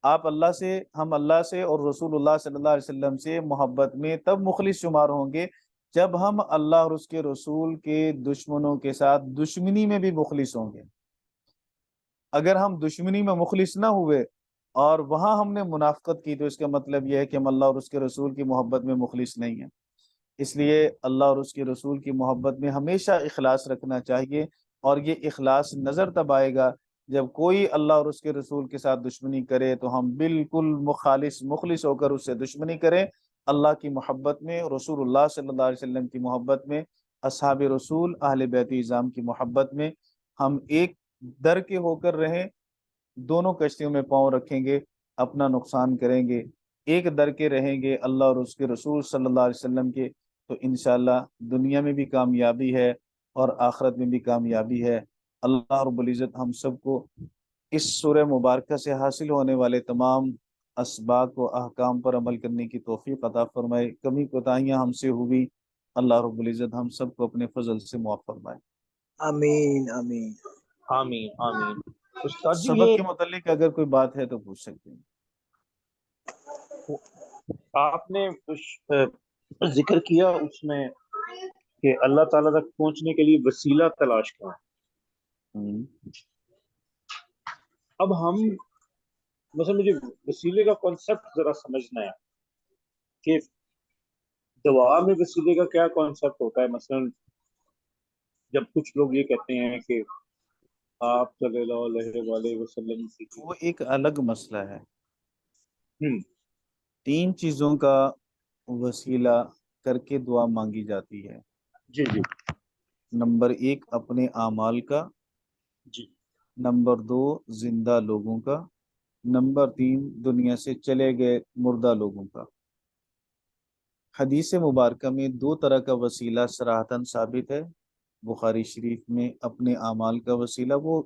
آپ اللہ سے، ہم اللہ سے اور رسول اللہ صلی اللہ علیہ وسلم سے محبت میں تب مخلص شمار ہوں گے جب ہم اللہ اور اس کے رسول کے دشمنوں کے ساتھ دشمنی میں بھی مخلص ہوں گے۔ اگر ہم دشمنی میں مخلص نہ ہوئے اور وہاں ہم نے منافقت کی تو اس کا مطلب یہ ہے کہ ہم اللہ اور اس کے رسول کی محبت میں مخلص نہیں ہیں۔ اس لیے اللہ اور اس کے رسول کی محبت میں ہمیشہ اخلاص رکھنا چاہیے، اور یہ اخلاص نظر تب آئے گا جب کوئی اللہ اور اس کے رسول کے ساتھ دشمنی کرے تو ہم بالکل مخلص ہو کر اس سے دشمنی کریں، اللہ کی محبت میں، رسول اللہ صلی اللہ علیہ وسلم کی محبت میں، اصحاب رسول اہل بیت اعظام کی محبت میں ہم ایک در کے ہو کر رہیں، دونوں کشتیوں میں پاؤں رکھیں گے، اپنا نقصان کریں گے، ایک در کے رہیں گے اللہ اور اس کے رسول صلی اللہ علیہ وسلم کے، تو انشاءاللہ دنیا میں بھی کامیابی ہے اور آخرت میں بھی کامیابی ہے۔ اللہ رب العزت ہم سب کو اس سورہ مبارکہ سے حاصل ہونے والے تمام اسباق و احکام پر عمل کرنے کی توفیق عطا فرمائے۔ کمی کوتاہیاں ہم سے ہوئی، اللہ رب العزت ہم سب کو اپنے فضل سے معاف فرمائے۔ آمین آمین آمین آمین۔ استاد جی سبق یہ کے متعلق اگر کوئی بات ہے تو پوچھ سکتے ہیں۔ آپ نے ذکر کیا اس میں کہ اللہ تعالیٰ تک پہنچنے کے لیے وسیلہ تلاش کریں، اب ہم مثلا مجھے وسیلے کا کانسیپٹ ذرا سمجھنا ہے کہ دعا میں وسیلے کا کیا کانسیپٹ ہوتا ہے۔ مثلا جب کچھ لوگ یہ کہتے ہیں کہ آپ صلی اللہ علیہ وآلہ وسلم کی وہ ایک الگ مسئلہ ہے۔ ہم، 3 چیزوں کا وسیلہ کر کے دعا مانگی جاتی ہے۔ جی جی نمبر 1 اپنے اعمال کا، جی نمبر 2 زندہ لوگوں کا، نمبر 3 دنیا سے چلے گئے مردہ لوگوں کا۔ حدیث مبارکہ میں 2 طرح کا وسیلہ صراحتاً ثابت ہے۔ بخاری شریف میں اپنے اعمال کا وسیلہ، وہ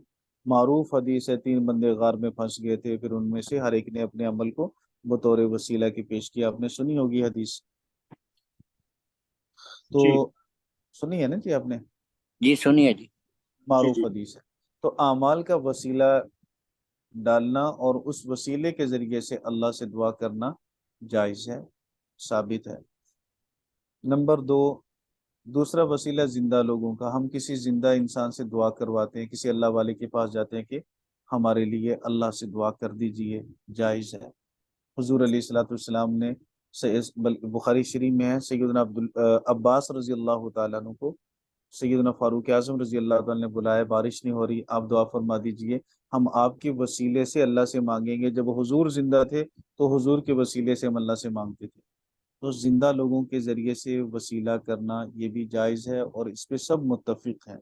معروف حدیث ہے، 3 بندے غار میں پھنس گئے تھے، پھر ان میں سے ہر ایک نے اپنے عمل کو بطور وسیلہ کی پیش کیا، آپ نے سنی ہوگی حدیث، تو جی سنی ہے نا جی آپ نے، جی سنیے جی۔ جی معروف جی حدیث ہے۔ تو اعمال کا وسیلہ ڈالنا اور اس وسیلے کے ذریعے سے اللہ سے دعا کرنا جائز ہے، ثابت ہے۔ نمبر 2 دوسرا وسیلہ زندہ لوگوں کا، ہم کسی زندہ انسان سے دعا کرواتے ہیں، کسی اللہ والے کے پاس جاتے ہیں کہ ہمارے لیے اللہ سے دعا کر دیجئے، جائز ہے۔ حضور علیہ الصلوۃ والسلام نے بخاری شریف میں ہے، سیدنا عباس رضی اللہ تعالیٰ عنہ کو سیدنا فاروق اعظم رضی اللہ تعالیٰ نے بلایا، بارش نہیں ہو رہی، آپ دعا فرما دیجئے، ہم آپ کے وسیلے سے اللہ سے مانگیں گے۔ جب حضور زندہ تھے تو حضور کے وسیلے سے ہم اللہ سے مانگتے تھے۔ تو زندہ لوگوں کے ذریعے سے وسیلہ کرنا یہ بھی جائز ہے، اور اس پہ سب متفق ہیں۔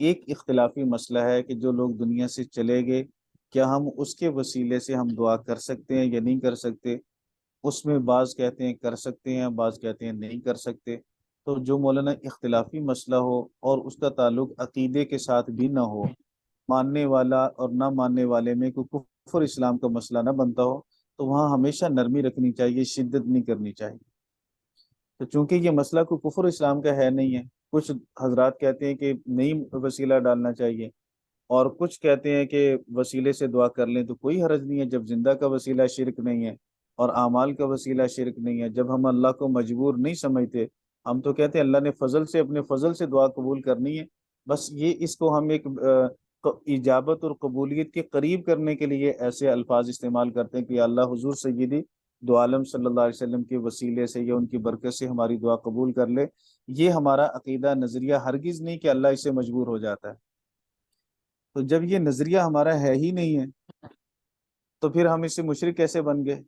ایک اختلافی مسئلہ ہے کہ جو لوگ دنیا سے چلے گئے، کیا ہم اس کے وسیلے سے ہم دعا کر سکتے ہیں یا نہیں کر سکتے؟ اس میں بعض کہتے ہیں کر سکتے ہیں، بعض کہتے ہیں نہیں کر سکتے۔ تو جو مولانا اختلافی مسئلہ ہو اور اس کا تعلق عقیدے کے ساتھ بھی نہ ہو، ماننے والا اور نہ ماننے والے میں کوئی کفر اسلام کا مسئلہ نہ بنتا ہو، تو وہاں ہمیشہ نرمی رکھنی چاہیے، شدت نہیں کرنی چاہیے۔ تو چونکہ یہ مسئلہ کوئی کفر اسلام کا ہے نہیں ہے، کچھ حضرات کہتے ہیں کہ نہیں وسیلہ ڈالنا چاہیے، اور کچھ کہتے ہیں کہ وسیلے سے دعا کر لیں تو کوئی حرج نہیں ہے، جب زندہ کا وسیلہ شرک نہیں ہے اور اعمال کا وسیلہ شرک نہیں ہے، جب ہم اللہ کو مجبور نہیں سمجھتے، ہم تو کہتے ہیں اللہ نے فضل سے، اپنے فضل سے دعا قبول کرنی ہے، بس یہ اس کو ہم ایک اجابت اور قبولیت کے قریب کرنے کے لیے ایسے الفاظ استعمال کرتے ہیں کہ یا اللہ حضور سیدی دو عالم صلی اللہ علیہ وسلم کے وسیلے سے یا ان کی برکت سے ہماری دعا قبول کر لے۔ یہ ہمارا عقیدہ نظریہ ہرگز نہیں کہ اللہ اس سے مجبور ہو جاتا ہے۔ تو جب یہ نظریہ ہمارا ہے ہی نہیں ہے تو پھر ہم اس سے مشرک کیسے بن گئے،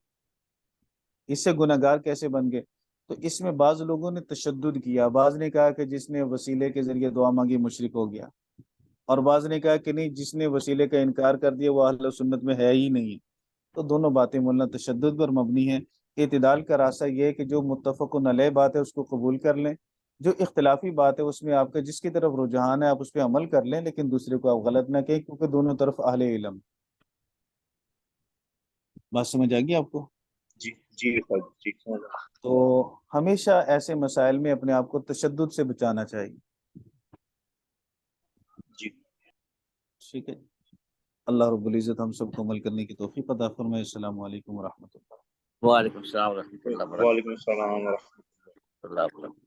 اس سے گناہگار کیسے بن گئے؟ تو اس میں بعض لوگوں نے تشدد کیا، بعض نے کہا کہ جس نے وسیلے کے ذریعے دعا مانگی مشرک ہو گیا، اور بعض نے کہا کہ نہیں، جس نے وسیلے کا انکار کر دیا وہ اہل سنت میں ہے ہی نہیں۔ تو دونوں باتیں مولانا تشدد پر مبنی ہیں۔ اعتدال کا راستہ یہ ہے کہ جو متفق علیہ بات ہے اس کو قبول کر لیں، جو اختلافی بات ہے اس میں آپ کا جس کی طرف رجحان ہے آپ اس پہ عمل کر لیں، لیکن دوسرے کو آپ غلط نہ کہیں، کیونکہ دونوں طرف اہل علم۔ بات سمجھ آ گئی آپ کو؟ جی جی جی سمجھ آیا۔ تو ہمیشہ ایسے مسائل میں اپنے آپ کو تشدد سے بچانا چاہیے۔ جی ٹھیک ہے، اللہ رب العزت ہم سب کو عمل کرنے کی توفیق عطا فرمائے۔ السلام علیکم ورحمۃ اللہ۔ وعلیکم السلام ورحمۃ اللہ وبرکاتہ۔ وعلیکم السلام ورحمۃ اللہ حافظ۔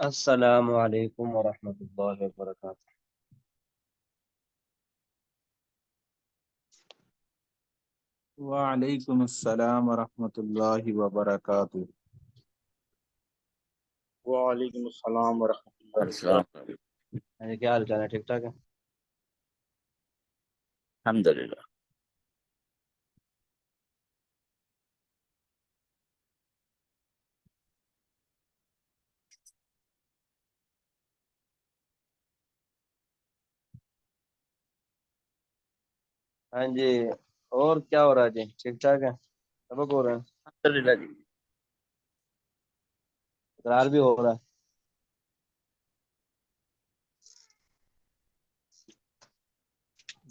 السلام علیکم ورحمۃ اللہ وبرکاتہ. وعلیکم السلام ورحمۃ اللہ وبرکاتہ. وعلیکم السلام ورحمۃ اللہ السلام وبرکاتہ. علیکم. کیا حال چال ہے؟ ٹھیک ٹھاک ہے؟ الحمد للہ. ہاں جی. اور کیا ہو رہا ہے جی؟ ٹھیک ٹھاک ہے؟ سبق ہو رہا ہے؟ الحمد للہ جی. اقرار بھی ہو رہا ہے؟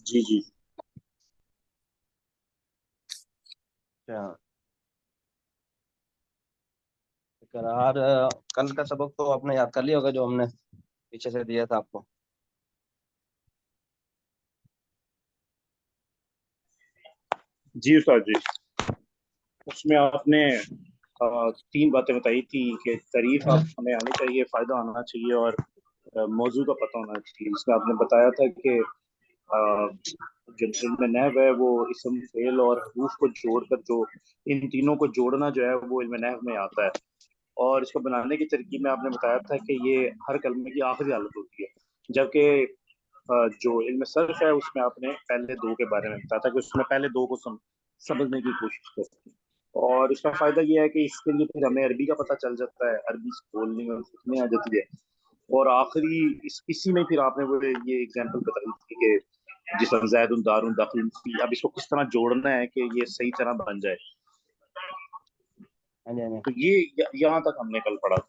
جی جی. اچھا. اقرار کل کا سبق تو آپ نے یاد کر لیا ہوگا جو ہم نے پیچھے سے دیا تھا آپ کو. جی استاد جی. اس میں آپ نے 3 باتیں بتائی تھی کہ تعریف آپ ہمیں آنی چاہیے، فائدہ آنا چاہیے، اور موضوع کا پتہ ہونا چاہیے. اس میں آپ نے بتایا تھا کہ جو علم نحو ہے وہ اسم فعل اور حروف کو جوڑ کر جو ان تینوں کو جوڑنا جو ہے وہ علم نحو میں آتا ہے، اور اس کو بنانے کی ترکیب میں آپ نے بتایا تھا کہ یہ ہر کلمے کی آخری حالت ہوتی ہے، جبکہ جو علم صرف ہے اس میں آپ نے پہلے 2 کے بارے میں بتایا تھا کہ اس میں پہلے 2 کو سمجھنے کی کوشش کرتے ہیں. اور اس کا فائدہ یہ ہے کہ اس کے لیے پھر ہمیں عربی کا پتہ چل جاتا ہے، عربی بولنے میں سیکھنے آ جاتی ہے. اور آخری اسی میں پھر آپ نے وہ یہ ایگزامپل بتائی تھی کہ جس طرح زید دار داخل فی، اب اس کو کس طرح جوڑنا ہے کہ یہ صحیح طرح بن جائے. ہاں جی. تو یہ یہاں تک ہم نے کل پڑھا.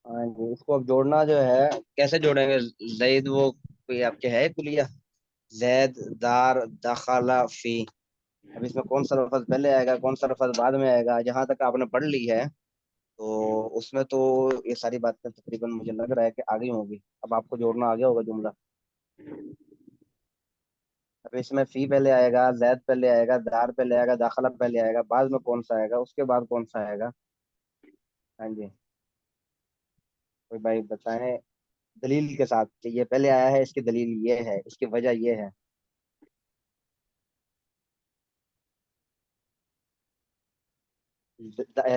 ہاں جی. اس کو اب جوڑنا جو ہے کیسے جوڑیں گے؟ زید وہ کوئی آپ کے ہے کلیہ؟ زید دار داخلہ فی. اب اس میں کون سا لفظ پہلے آئے گا کون سا لفظ بعد میں آئے گا؟ جہاں تک آپ نے پڑھ لی ہے تو اس میں تو یہ ساری باتیں تقریباً مجھے لگ رہا ہے کہ آگے ہوں گی. اب آپ کو جوڑنا آگے ہوگا جملہ. اب اس میں فی پہلے آئے گا، زید پہلے آئے گا، دار پہلے آئے گا، داخلہ پہلے آئے گا، بعد میں کون سا آئے گا، اس کے بعد کون سا آئے گا؟ ہاں جی. کوئی بھائی بتائیں دلیل کے ساتھ کہ یہ پہلے آیا ہے، اس کی دلیل یہ ہے، اس کی وجہ یہ ہے.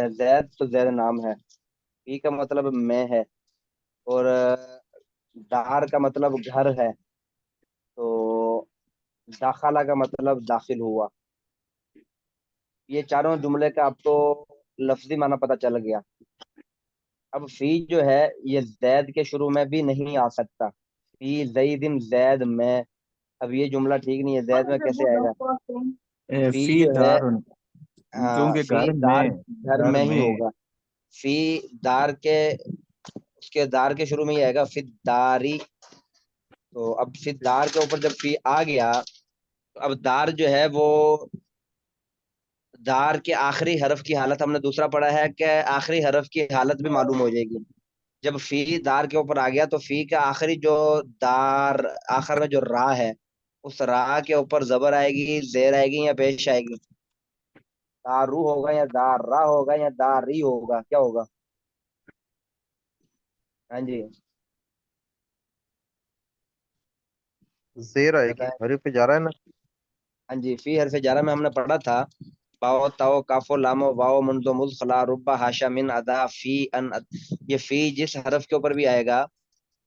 زید تو زید نام ہے، فی کا مطلب میں ہے، اور دار کا مطلب گھر ہے، تو داخلہ کا مطلب داخل ہوا. یہ چاروں جملے کا آپ کو لفظی معنی پتہ چل گیا. اب فی جو ہے یہ زید کے شروع میں بھی نہیں آ سکتا. فی زید زید میں، اب یہ جملہ ٹھیک نہیں ہے، زید میں کیسے آئے گا؟ فی فی جو ہے دار، کیونکہ فی گھر دار میں، گھر گھر میں ہی میں. ہوگا. فی دار کے اس کے دار کے شروع میں ہی آئے گا فی داری. تو اب فی دار کے اوپر جب فی آ گیا تو اب دار جو ہے وہ دار کے آخری حرف کی حالت ہم نے دوسرا پڑھا ہے کہ آخری حرف کی حالت بھی معلوم ہو جائے گی. جب فی دار کے اوپر آ گیا تو فی کا آخری جو دار آخر میں جو را ہے اس را کے اوپر زبر آئے گی، زیر آئے گی یا پیش آئے گی؟ دارو ہوگا یا دار را ہوگا یا داری ہوگا؟ کیا ہوگا؟ ہاں جی زیر آئے گی، بتائیں. حروف پہ جا رہا ہے نا. ہاں جی. فی حرف جارہ میں ہم نے پڑھا تھا باو تاو کافو لامو واو منذ مدخلا ربا ہاشا من ادا فی ان. یہ فی جس حرف کے اوپر بھی آئے گا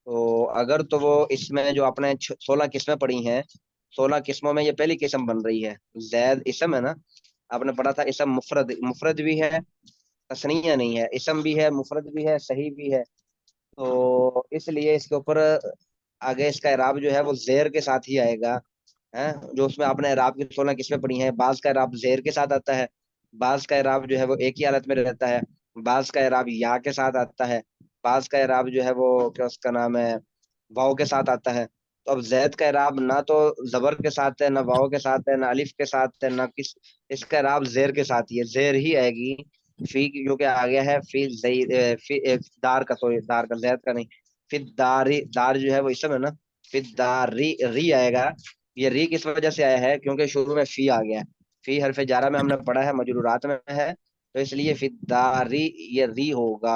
تو اگر تو وہ اس میں جو اپنے 16 قسمیں پڑھی ہیں، 16 قسموں میں یہ پہلی قسم بن رہی ہے. زید اسم ہے نا، آپ نے پڑھا تھا اسم مفرد، مفرد بھی ہے تثنیہ نہیں ہے، اسم بھی ہے مفرد بھی ہے صحیح بھی ہے. تو اس لیے اس کے اوپر آگے اس کا اعراب جو ہے وہ زیر کے ساتھ ہی آئے گا. جو اس میں آپ نے اعراب کی 16 قسمیں پڑھی ہیں، بعض کا اعراب زیر کے ساتھ آتا ہے، بعض کا اعراب جو ہے وہ ایک ہی حالت میں رہتا ہے، بعض کا اعراب یا کے ساتھ آتا ہے، بعض کا اعراب جو ہے وہ کیا اس کا نام ہے واؤ کے ساتھ آتا ہے. تو اب زید کا اعراب نہ تو زبر کے ساتھ ہے، نہ واؤ کے ساتھ ہے، نہ الف کے ساتھ ہے، نہ اس کا اعراب زیر کے ساتھ ہی ہے، زیر ہی آئے گی. فی جو کہ آ گیا ہے فی زید فی دار کا، سوری دار کا زید کا نہیں، فی داری، دار جو ہے وہ اسم ہے نا، فی داری ری آئے گا. یہ ری کس وجہ سے آیا ہے؟ کیونکہ شروع میں فی آ گیا ہے. فی حرف جارہ میں ہم نے پڑھا ہے مجرورات میں ہے، تو اس لیے فی داری یہ ری ہوگا.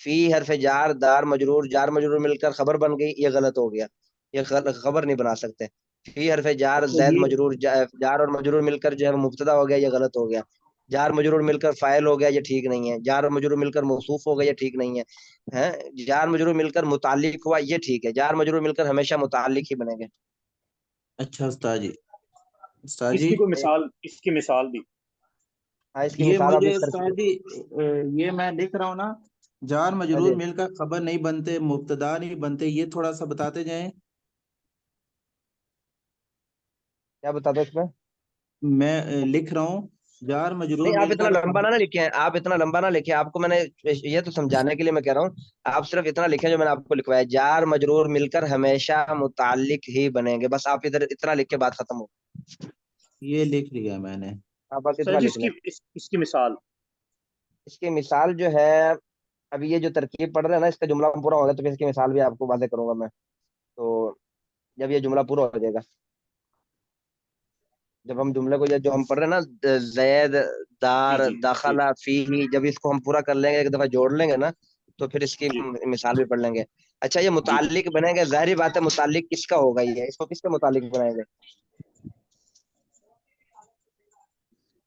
فی حرف جار دار مجرور مل کر خبر بن گئی، یہ غلط ہو گیا، یہ خبر نہیں بنا سکتے. فی حرف جار زید مجرور جار اور مجرور مل کر جو ہے مبتدا ہو گیا، یہ غلط ہو گیا. جار مجرور مل کر فاعل ہو گیا، یہ ٹھیک نہیں ہے. جار مجرور مل کر موصوف ہو گیا، یہ ٹھیک نہیں ہے. جار مجرور مل کر متعلق ہوا، یہ ٹھیک ہے. جار مجرور مل کر ہمیشہ متعلق ہی بنیں گے. اچھا استاد جی، استاد اس جی کی کوئی مثال، اس کی مثال بھی. ہاں اس کی یہ مثال آپ مجھے اس طرح استاد جی یہ میں لکھ رہا ہوں نا، جار مجرور مل کر خبر نہیں بنتے، مبتدا نہیں بنتے، یہ تھوڑا سا بتاتے جائیں. کیا بتا دو اس میں؟ میں لکھ رہا ہوں جار مجرور نہیں آپ مل اتنا کر لمبا نہ لکھیں، آپ اتنا لمبا نہ لکھیں. آپ کو میں نے یہ تو سمجھانے کے لیے میں کہہ رہا ہوں، آپ صرف اتنا لکھیں جو میں نے آپ کو لکھوایا. جار مجرور مل کر ہمیشہ متعلق ہی بنیں گے، بس آپ ادھر اتنا لکھ کے بات ختم ہو. یہ لکھ لیا میں نے. آپ بس سر اتنا جی لکھ لیں. اس کی مثال. اس کی مثال جو ہے، ابھی یہ جو ترکیب پڑھ رہے ہیں نا، اس کا جملہ پورا ہوگا تو پھر اس کی مثال بھی آپ کو واضح کروں گا میں. تو جب یہ جملہ پورا ہو جائے گا، جب ہم جملے کو جو ہم پڑھ رہے ہیں نا، زید دار جی داخلہ فی، جب اس کو ہم پورا کر لیں گے، ایک دفعہ جوڑ لیں گے نا، تو پھر اس کی جی مثال بھی پڑھ لیں گے. اچھا یہ جی متعلق بنیں گے، ظاہری بات ہے متعلق کس کا ہوگا، یہ اس کو کس کے متعلق بنائیں گے؟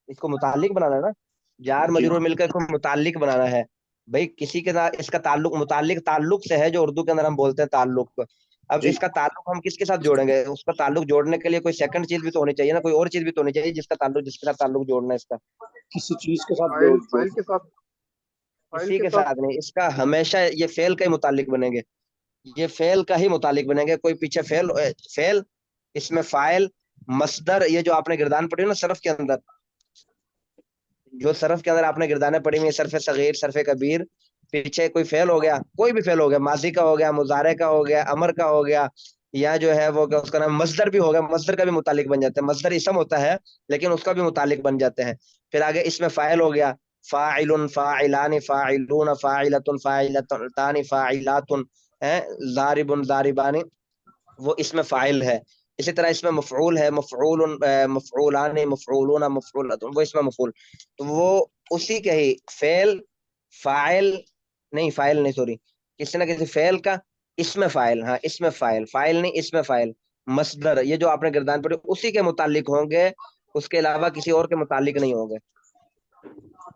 اس کو متعلق بنانا ہے نا، جار جی مجرور مل کر اس کو متعلق بنانا ہے. بھائی کسی کے ساتھ اس کا تعلق، متعلق تعلق سے ہے، جو اردو کے اندر ہم بولتے ہیں تعلق. اب جی اس کا تعلق ہم کس کے ساتھ جوڑیں گے؟ اس کا تعلق جوڑنے کے لیے کوئی سیکنڈ چیز بھی تو ہونی چاہیے نا، کوئی اور چیز بھی تو ہونی چاہیے جس کا تعلق، جس کے ساتھ تعلق جوڑنا ہے اس کا. کسی چیز کے ساتھ فائل کے ساتھ، اسی کے ساتھ نہیں، اس کا ہمیشہ یہ فعل کا ہی متعلق بنیں گے، یہ فعل کا ہی متعلق بنیں گے. کوئی پیچھے فعل اس میں فاعل مصدر، یہ جو آپ نے گردان پڑھی نا صرف کے اندر، جو صرف کے اندر آپ نے گردانیں پڑھی ہوئی، صرف صغیر، صرف کبیر، پیچھے کوئی فعل ہو گیا، کوئی بھی فعل ہو گیا، ماضی کا ہو گیا، مضارع کا ہو گیا، امر کا ہو گیا، یا جو ہے وہ اس کا نام مصدر بھی ہو گیا، مصدر کا بھی متعلق بن جاتا ہے. مصدر اسم ہوتا ہے لیکن اس کا بھی متعلق بن جاتے ہیں. پھر آگے اس میں فاعل ہو گیا، فاعل، فاعلان، فاعلون، فاعلۃ، فاعلتان، فاعلات، ضارب، ضاربان، وہ اس میں فاعل ہے. اسی طرح اس میں مفعول ہے، مفعول، مفعولان، مفعولون، مفعولۃ، وہ اس میں مفعول. تو وہ اسی کے ہی فعل، فاعل نہیں سوری، کسی نہ کسی فعل کا اس میں فاعل، ہاں اس میں فاعل نہیں، اس میں فاعل، مصدر، یہ جو آپ نے گردان پڑھی اسی کے متعلق ہوں گے، اس کے علاوہ کسی اور کے متعلق نہیں ہوں گے.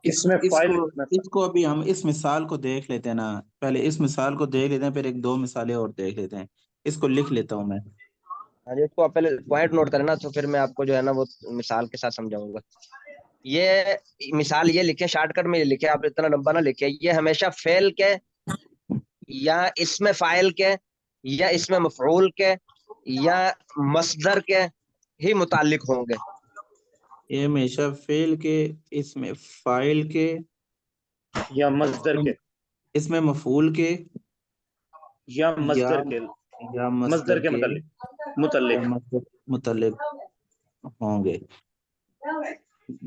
اس کو ابھی ہم اس مثال کو دیکھ لیتے ہیں نا، پہلے اس مثال کو دیکھ لیتے ہیں، پھر ایک دو مثالیں اور دیکھ لیتے ہیں. اس کو لکھ لیتا ہوں میں. ہاں جی، اس کو آپ پہلے پوائنٹ نوٹ کریں نا، تو پھر میں آپ کو جو ہے نا وہ مثال کے ساتھ سمجھاؤں گا. یہ مثال یہ لکھے، شارٹ کٹ میں یہ لکھے، آپ اتنا لمبا نہ لکھے. یہ ہمیشہ فعل کے یا اس میں فاعل کے یا اس میں مفعول کے یا مصدر کے ہی متعلق ہوں گے. یہ ہمیشہ فعل کے، اس میں فاعل کے، یا مصدر کے، اس میں مفعول کے، یا مصدر کے، یا مصدر کے متعلق. متعلق ہوں گے.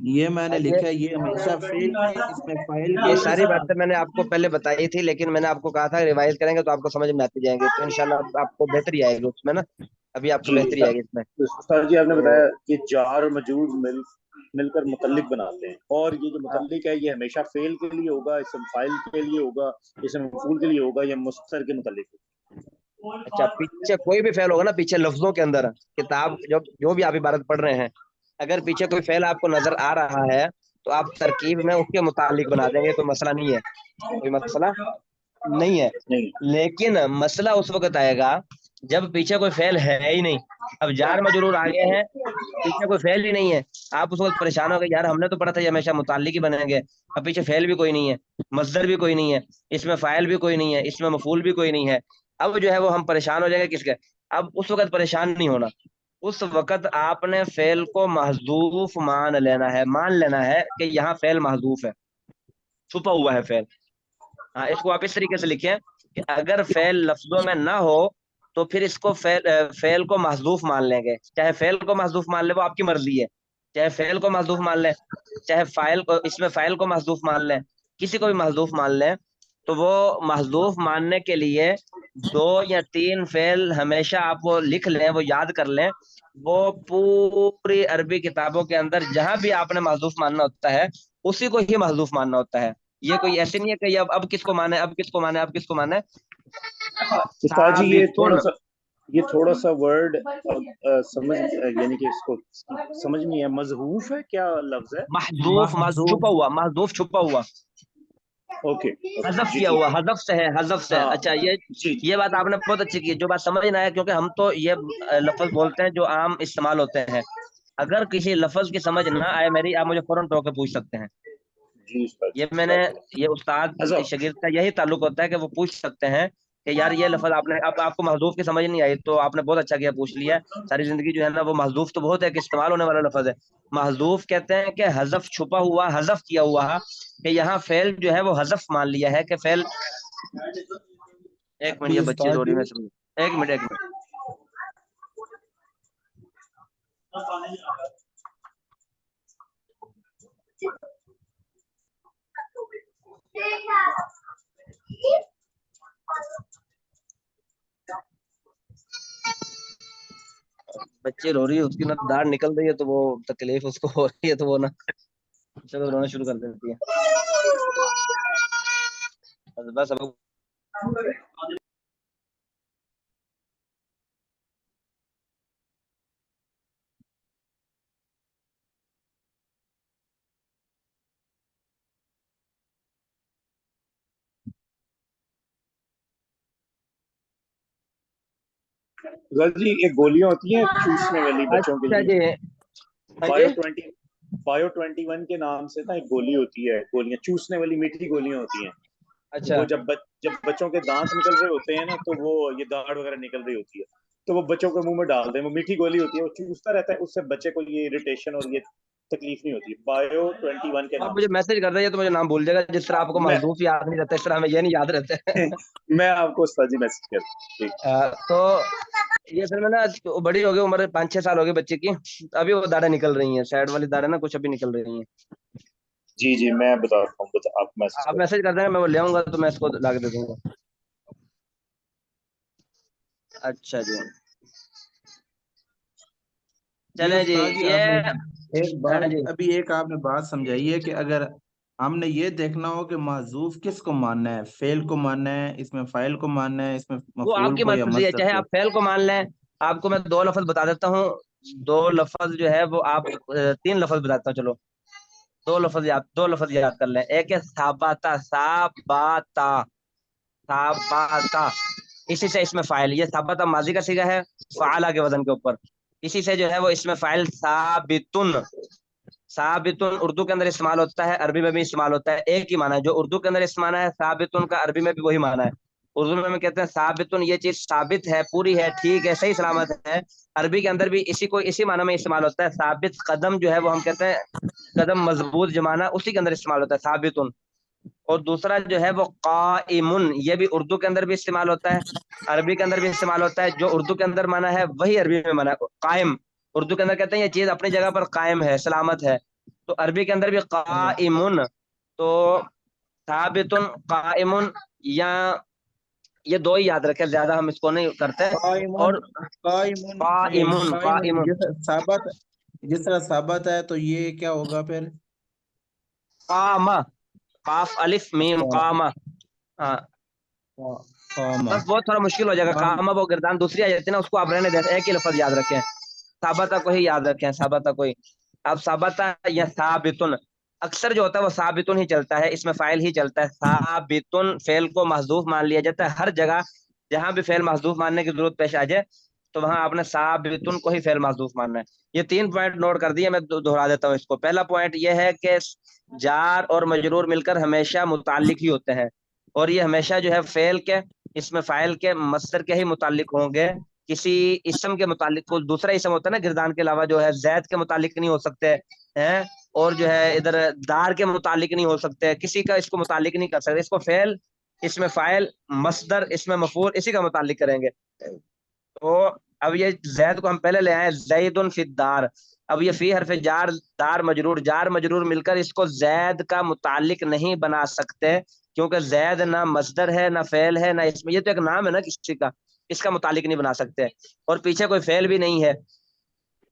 یہ میں نے لکھا ہے، یہ ہمیشہ فعل کے، اس میں فاعل یہ کے، ساری باتیں میں نے آپ کو پہلے بتائی تھی، لیکن میں نے آپ کو کہا تھا ریوائز کریں گے تو آپ کو سمجھ میں آتی جائیں گے، تو انشاءاللہ آپ کو بہتری آئے گی اس میں نا، ابھی آپ کو جی بہتری آئے گی اس میں. استاد جی آپ نے تو بتایا کہ جار مجرور مل کر متعلق بناتے ہیں، اور یہ جو متعلق ہے یہ ہمیشہ فعل کے لیے ہوگا، اسم فاعل کے لیے ہوگا، اسم مفعول کے لیے ہوگا، یا مصدر کے متعلق ہوگا. اچھا پیچھے کوئی بھی فعل ہوگا نا، پیچھے لفظوں کے اندر کتاب جو بھی آپ عبارت پڑھ رہے ہیں، اگر پیچھے کوئی فعل آپ کو نظر آ رہا ہے تو آپ ترکیب میں اس کے متعلق بنا دیں گے، کوئی مسئلہ نہیں ہے، کوئی مسئلہ نہیں ہے. نہیں. لیکن مسئلہ اس وقت آئے گا جب پیچھے کوئی فعل ہے ہی نہیں. اب جار مجرور آگے ہیں، پیچھے کوئی فعل ہی نہیں ہے، آپ اس وقت پریشان ہو گئے، یار ہم نے تو پڑھا تھا یہ ہمیشہ متعلق ہی بنیں گے، اب پیچھے فعل بھی کوئی نہیں ہے، مصدر بھی کوئی نہیں ہے، اس میں فاعل بھی کوئی نہیں ہے، اس میں مفعول بھی کوئی نہیں ہے. اب جو ہے وہ ہم پریشان ہو جائیں گے کس کے؟ اب اس وقت پریشان نہیں ہونا، اس وقت آپ نے فعل کو محذوف مان لینا ہے کہ یہاں فعل محذوف ہے، چھپا ہوا ہے فعل. ہاں اس کو آپ اس طریقے سے لکھیں کہ اگر فعل لفظوں میں نہ ہو تو پھر اس کو فعل کو محذوف مان لیں گے. چاہے فعل کو محذوف مان لیں، وہ آپ کی مرضی ہے، چاہے فعل کو محذوف مان لیں، چاہے فاعل کو، اس میں فاعل کو محذوف مان لیں، کسی کو بھی محذوف مان لیں. تو وہ محذوف ماننے کے لیے 2 یا 3 فعل ہمیشہ آپ وہ لکھ لیں، وہ یاد کر لیں. وہ پوری عربی کتابوں کے اندر جہاں بھی آپ نے محذوف ماننا ہوتا ہے اسی کو ہی محذوف ماننا ہوتا ہے. یہ کوئی ایسے نہیں ہے کہ اب کس کو مانا ہے، اب کس کو مانا ہے، اب کس کو مانا ہے. استاد جی یہ تھوڑا سا ورڈ سمجھ یعنی کہ اس کو سمجھ نہیں ہے، مضعوف ہے کیا لفظ ہے؟ محذوف چھپا ہوا، محذوف چھپا ہوا، اوکے حذف کیا ہوا، حذف سے ہے، حذف سے. اچھا جی یہ بات آپ نے بہت اچھی کی، جو بات سمجھ نہ آئے، کیونکہ ہم تو یہ لفظ بولتے ہیں جو عام استعمال ہوتے ہیں. اگر کسی لفظ کی سمجھ نہ آئے میری، آپ مجھے فوراً ٹوک کے پوچھ سکتے ہیں. جی استاد یہ میں نے یہ استاد شاگرد کا یہی تعلق ہوتا ہے کہ وہ پوچھ سکتے ہیں کہ یار یہ لفظ آپ نے، اب آپ کو محذوف کی سمجھ نہیں آئی تو آپ نے بہت اچھا کیا پوچھ لیا. ساری زندگی جو ہے نا وہ محذوف تو بہت ہے کہ استعمال ہونے والا لفظ ہے. محذوف کہتے ہیں کہ حذف چھپا ہوا، حذف کیا ہوا، کہ یہاں فعل جو ہے وہ حذف مان لیا ہے کہ فعل. ایک منٹ، یہ بچی رو رہی ہے، ایک منٹ. بچے رو رہی ہے، اس کی نا داڑھ نکل رہی ہے تو وہ تکلیف اس کو ہو رہی ہے تو وہ نا چلو رونا شروع کر دیتی ہے. بس اب جی ایک گولیاں ہوتی ہیں چوسنے والی بچوں کے لیے، بایو 21 کے نام سے نا ایک گولی ہوتی ہے، گولیاں چوسنے والی میٹھی گولیاں ہوتی ہیں. اچھا وہ جب بچوں کے دانت نکل رہے ہوتے ہیں نا تو وہ یہ داڑھ وغیرہ نکل رہی ہوتی ہے تو وہ بچوں کے منہ میں ڈال دیں، وہ میٹھی گولی ہوتی ہے، وہ چوستا رہتا ہے، اس سے بچے کو یہ اریٹیشن اور یہ تکلیف نہیں ہوتی. بایو 21 کے آپ نام مجھے میسج کر رہے ہیں تو مجھے نام بھول جائے گا. جس طرح آپ کو محذوف یاد نہیں رہتا اس طرح ہمیں یہ نہیں یاد رہتا ہے. میں آپ کو استاد جی میسج کرتا. تو یہ پھر میں نا بڑی ہو گئی عمر، 5-6 سال ہو گئے بچے کی، ابھی وہ داڑیں نکل رہی ہیں، سائڈ والی داڑیں نا کچھ ابھی نکل رہی ہیں. جی میں بتاتا ہوں، آپ میسج کر دیں گے، میں وہ لے آؤں گا تو میں اس کو لا کے دے دوں گا. اچھا جی چلیں جی. استاد جی آپ یہ نے ایک بات جی ابھی ایک آپ نے بات سمجھائی ہے کہ اگر ہم نے یہ دیکھنا ہو کہ محذوف کس کو ماننا ہے، فعل کو ماننا ہے، اس میں فاعل کو ماننا ہے، اس میں وہ آپ مفعول کی کو یا مرضی ہے، مصدر چاہے کو. آپ فعل کو مان لیں. آپ کو میں 2 لفظ بتا دیتا ہوں، 2 لفظ جو ہے وہ آپ 3 لفظ بتاتا ہوں. چلو 2 لفظ یاد کر لیں. ایک ہے ثابتا، ثابتا، ثابتا، اسی سے اس میں فاعل، یہ ثابتا ماضی کا صیغہ ہے فعلا کے وزن کے اوپر. اسی سے جو ہے وہ اس میں فاعل ثابتن. ثابتن اردو کے اندر استعمال ہوتا ہے، عربی میں بھی استعمال ہوتا ہے، ایک ہی معنی ہے. جو اردو کے اندر استعمال ہے ثابتن کا عربی میں بھی وہی معنی ہے. اردو میں کہتے ہیں ثابتن، یہ چیز ثابت ہے، پوری ہے، ٹھیک ہے، صحیح سلامت ہے. عربی کے اندر بھی اسی معنی میں استعمال ہوتا ہے. ثابت قدم جو ہے وہ ہم کہتے ہیں قدم مضبوط جمانا، اسی کے اندر استعمال ہوتا ہے ثابتن. اور دوسرا جو ہے وہ قائمن، یہ بھی اردو کے اندر بھی استعمال ہوتا ہے، عربی کے اندر بھی استعمال ہوتا ہے. جو اردو کے اندر مانا ہے وہی عربی میں مانا ہے. قائم اردو کے اندر کہتے ہیں یہ چیز اپنی جگہ پر قائم ہے، سلامت ہے. تو عربی کے اندر بھی قائمن. تو ثابتن، قائمن، یا یہ 2 ہی یاد رکھیں، زیادہ ہم اس کو نہیں کرتے. اور قائمن، قائمن جس طرح ثابت ہے تو یہ کیا ہوگا پھر؟ قامہ، قاف الف میم، قامہ. ہاں بس بہت تھوڑا مشکل ہو جائے گا. قامہ وہ گردان دوسری آ جاتی ہے نا، اس کو آپ رہنے دیں، ایک ہی لفظ یاد رکھیں. ثابتہ کو ہی یاد رکھیں، ثابتہ کو ہی. اب ثابتہ یا ثابتن، اکثر جو ہوتا ہے وہ ثابتن ہی چلتا ہے، اس میں فاعل ہی چلتا ہے. ثابتن فعل کو محذوف مان لیا جاتا ہے. ہر جگہ جہاں بھی فعل محذوف ماننے کی ضرورت پیش آ جائے تو وہاں آپ نے ثابتن کو ہی فعل محذوف ماننا ہے. یہ 3 پوائنٹ نوٹ کر دیے، میں دہرا دیتا ہوں اس کو. پہلا پوائنٹ یہ ہے کہ جار اور مجرور مل کر ہمیشہ متعلق ہی ہوتے ہیں، اور یہ ہمیشہ جو ہے فعل کے، اس میں فاعل کے، مصدر کے ہی متعلق ہوں گے. کسی اسم کے متعلق، کوئی دوسرا اسم ہوتا ہے نا گردان کے علاوہ، جو ہے زید کے متعلق نہیں ہو سکتے ہیں، اور جو ہے ادھر دار کے متعلق نہیں ہو سکتے، کسی کا اس کو متعلق نہیں کر سکتے. اس کو فعل، اس میں فاعل، مصدر، اس میں مفعول، اسی کا متعلق کریں گے. تو اب یہ زید کو ہم پہلے لے آئے، زید فی الدار. اب یہ فی حرف جار، دار مجرور، جار مجرور مل کر اس کو زید کا متعلق نہیں بنا سکتے، کیونکہ زید نہ مصدر ہے، نہ فعل ہے، نہ اس میں، یہ تو ایک نام ہے نا کسی کا، اس کا متعلق نہیں بنا سکتے. اور پیچھے کوئی فعل بھی نہیں ہے.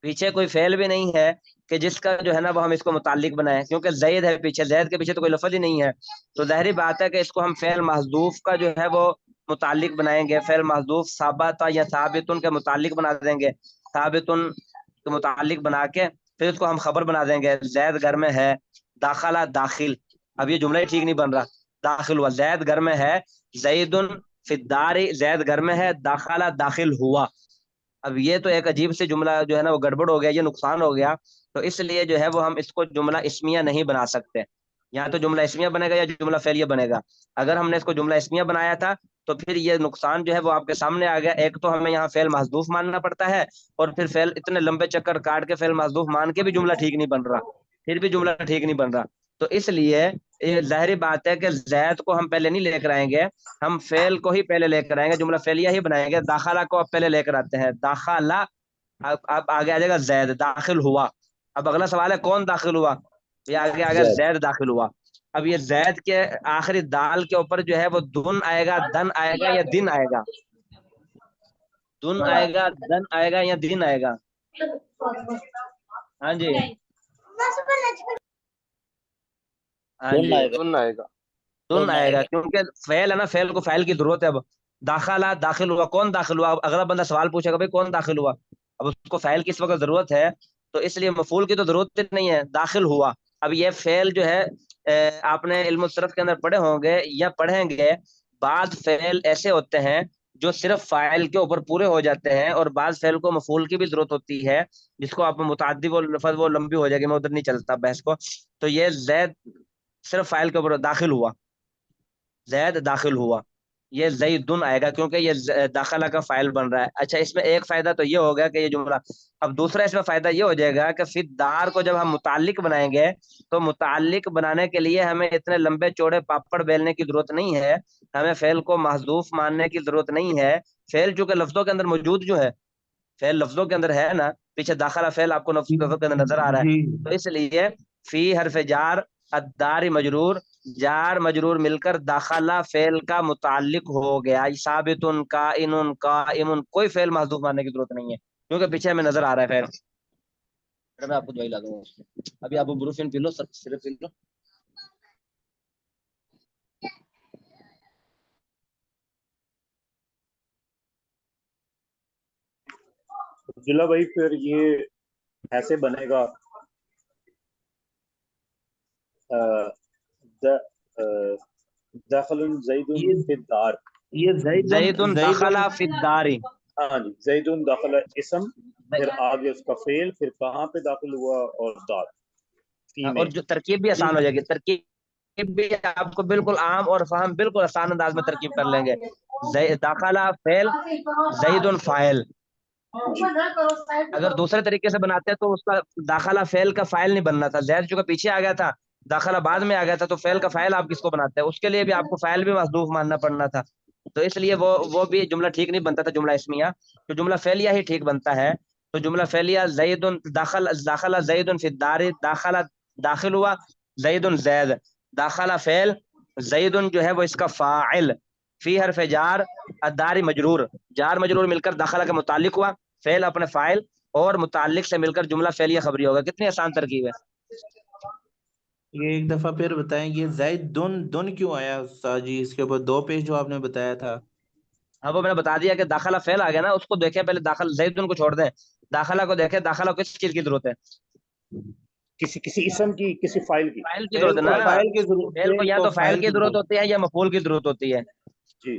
پیچھے کوئی فعل بھی نہیں ہے کہ جس کا جو ہے نا وہ ہم اس کو متعلق بنائیں، کیونکہ زید ہے پیچھے، زید کے پیچھے تو کوئی لفظ ہی نہیں ہے، تو ظاہری بات ہے کہ اس کو ہم فعل محذوف کا جو ہے وہ متعلق بنائیں گے، فعل محذوف ثابت یا ثابتن کے متعلق بنا دیں گے، ثابتن کے متعلق بنا کے پھر اس کو ہم خبر بنا دیں گے، زید گھر میں ہے، داخلہ داخل، اب یہ جملہ ہی ٹھیک نہیں بن رہا، داخل ہوا، زید گھر میں ہے، زیدن فی الدار، زید گھر میں ہے، داخلہ داخل ہوا، اب یہ تو ایک عجیب سے جملہ جو ہے نا وہ گڑبڑ ہو گیا، یہ نقصان ہو گیا، تو اس لیے جو ہے وہ ہم اس کو جملہ اسمیہ نہیں بنا سکتے، یا تو جملہ اسمیہ بنے گا یا جملہ فعلیہ بنے گا، اگر ہم نے اس کو جملہ اسمیہ بنایا تھا تو پھر یہ نقصان جو ہے وہ آپ کے سامنے آ گیا، ایک تو ہمیں یہاں فعل محذوف ماننا پڑتا ہے، اور پھر فعل اتنے لمبے چکر کاٹ کے فعل محذوف مان کے بھی جملہ ٹھیک نہیں بن رہا، پھر بھی جملہ ٹھیک نہیں بن رہا، تو اس لیے یہ ظاہری بات ہے کہ زید کو ہم پہلے نہیں لے کر آئیں گے، ہم فعل کو ہی پہلے لے کر آئیں گے، جملہ فعلیہ ہی بنائیں گے، داخلہ کو اب پہلے لے کر آتے ہیں، داخلہ، اب آگے آ جائے گا زید داخل ہوا، اب اگلا سوال ہے کون داخل ہوا، یہ آگے آ گیا زید. زید داخل ہوا، اب یہ زید کے آخری دال کے اوپر جو ہے وہ دن آئے گا، دن آئے گا یا دن آئے گا، دن آئے گا، دن آئے گا یا دن آئے گا، ہاں جی، ہاں دن جی، آئے گا. سننا آئے گا. دن آئے گا، کیونکہ فعل ہے نا، فعل کو فاعل کی ضرورت ہے، اب داخلہ داخل ہوا، کون داخل ہوا، اب اگلا بندہ سوال پوچھے گا بھائی کون داخل ہوا، اب اس کو فاعل کی اس وقت ضرورت ہے، تو اس لیے مفعول کی تو ضرورت نہیں ہے، داخل ہوا، اب یہ فعل جو ہے آپ نے علم الصرف کے اندر پڑھے ہوں گے یا پڑھیں گے، بعض فعل ایسے ہوتے ہیں جو صرف فاعل کے اوپر پورے ہو جاتے ہیں، اور بعض فعل کو مفعول کی بھی ضرورت ہوتی ہے، جس کو آپ متعدی وہ لفظ وہ لمبی ہو جائے گی، میں ادھر نہیں چلتا بحث کو، تو یہ زید صرف فاعل کے اوپر داخل ہوا، زید داخل ہوا، یہ زیدن آئے گا کیونکہ یہ داخلہ کا فاعل بن رہا ہے، اچھا اس میں ایک فائدہ تو یہ ہوگا کہ یہ جملہ، اب دوسرا اس میں فائدہ یہ ہو جائے گا کہ فی دار کو جب ہم متعلق بنائیں گے تو متعلق بنانے کے لیے ہمیں اتنے لمبے چوڑے پاپڑ بیلنے کی ضرورت نہیں ہے، ہمیں فعل کو محذوف ماننے کی ضرورت نہیں ہے، فعل چونکہ لفظوں کے اندر موجود جو ہے، فعل لفظوں کے اندر ہے نا، پیچھے داخلہ فعل آپ کو لفظوں کے اندر نظر آ رہا ہے، تو اس لیے فی حرف جار، الدار مجرور، جار مجرور مل کر داخلہ فعل کا متعلق ہو گیا، ثابت کائن قائم، کوئی فعل محذوف ماننے کی ضرورت نہیں ہے، کیونکہ پیچھے ہمیں نظر آ رہا ہے فعل، میں آپ کو دوائی لا دوں گا، ابھی آپ بروفین پی لو، صرف پی لو، عبداللہ بھائی پھر یہ ایسے بنے گا داخل زید فی الدار، یہ زید دخل فی الدار، ہاں جی، زید داخل اسم، پھر آگے اس کا فعل، پھر کہاں پہ داخل ہوا، اور دار فی میں. اور جو ترکیب بھی آسان ہو جائے گی، ترکیب بھی آپ کو بالکل عام اور فہم بالکل آسان انداز میں ترکیب کر لیں گے، داخلہ فعل، زید فاعل، اگر دوسرے طریقے سے بناتے ہیں تو اس کا داخلہ فعل کا فاعل نہیں بننا تھا، زید چونکہ پیچھے آ گیا تھا، داخلہ بعد میں آ گیا تھا، تو فعل کا فاعل آپ کس کو بناتے ہیں، اس کے لیے بھی آپ کو فاعل بھی محذوف ماننا پڑنا تھا، تو اس لیے وہ بھی جملہ ٹھیک نہیں بنتا تھا جملہ اسمیہ، تو جملہ فعلیہ ہی ٹھیک بنتا ہے، تو جملہ فعلیہ زید داخل زید فی الدار، داخل ہوا زید زید، داخلہ فعل، زید جو ہے وہ اس کا فاعل، فی حرف جار، الدار مجرور، جار مجرور مل کر داخلہ کے متعلق ہوا، فعل اپنے فاعل اور متعلق سے مل کر جملہ فعلیہ خبری ہوگا، کتنی آسان ترکیب ہے، یہ ایک دفعہ پھر بتائیں، یہ زید دن کیوں آیا استاد جی، اس کے اوپر دو پیج جو آپ نے بتایا تھا؟ اب وہ میں نے بتا دیا کہ داخلہ فعل آ گیا نا، اس کو دیکھیں پہلے، داخل زیدن کو چھوڑ دیں، داخلہ کو دیکھیں، داخلہ کو کس چیز کی ضرورت ہے، کسی اسم کی، کسی فائل کی. فاعل کی ضرورت ہے نا، فائل کی ضرورت، فعل کو یا تو فاعل کی ضرورت ضرورت. ہوتی ہے یا مفعول کی ضرورت ہوتی ہے، جی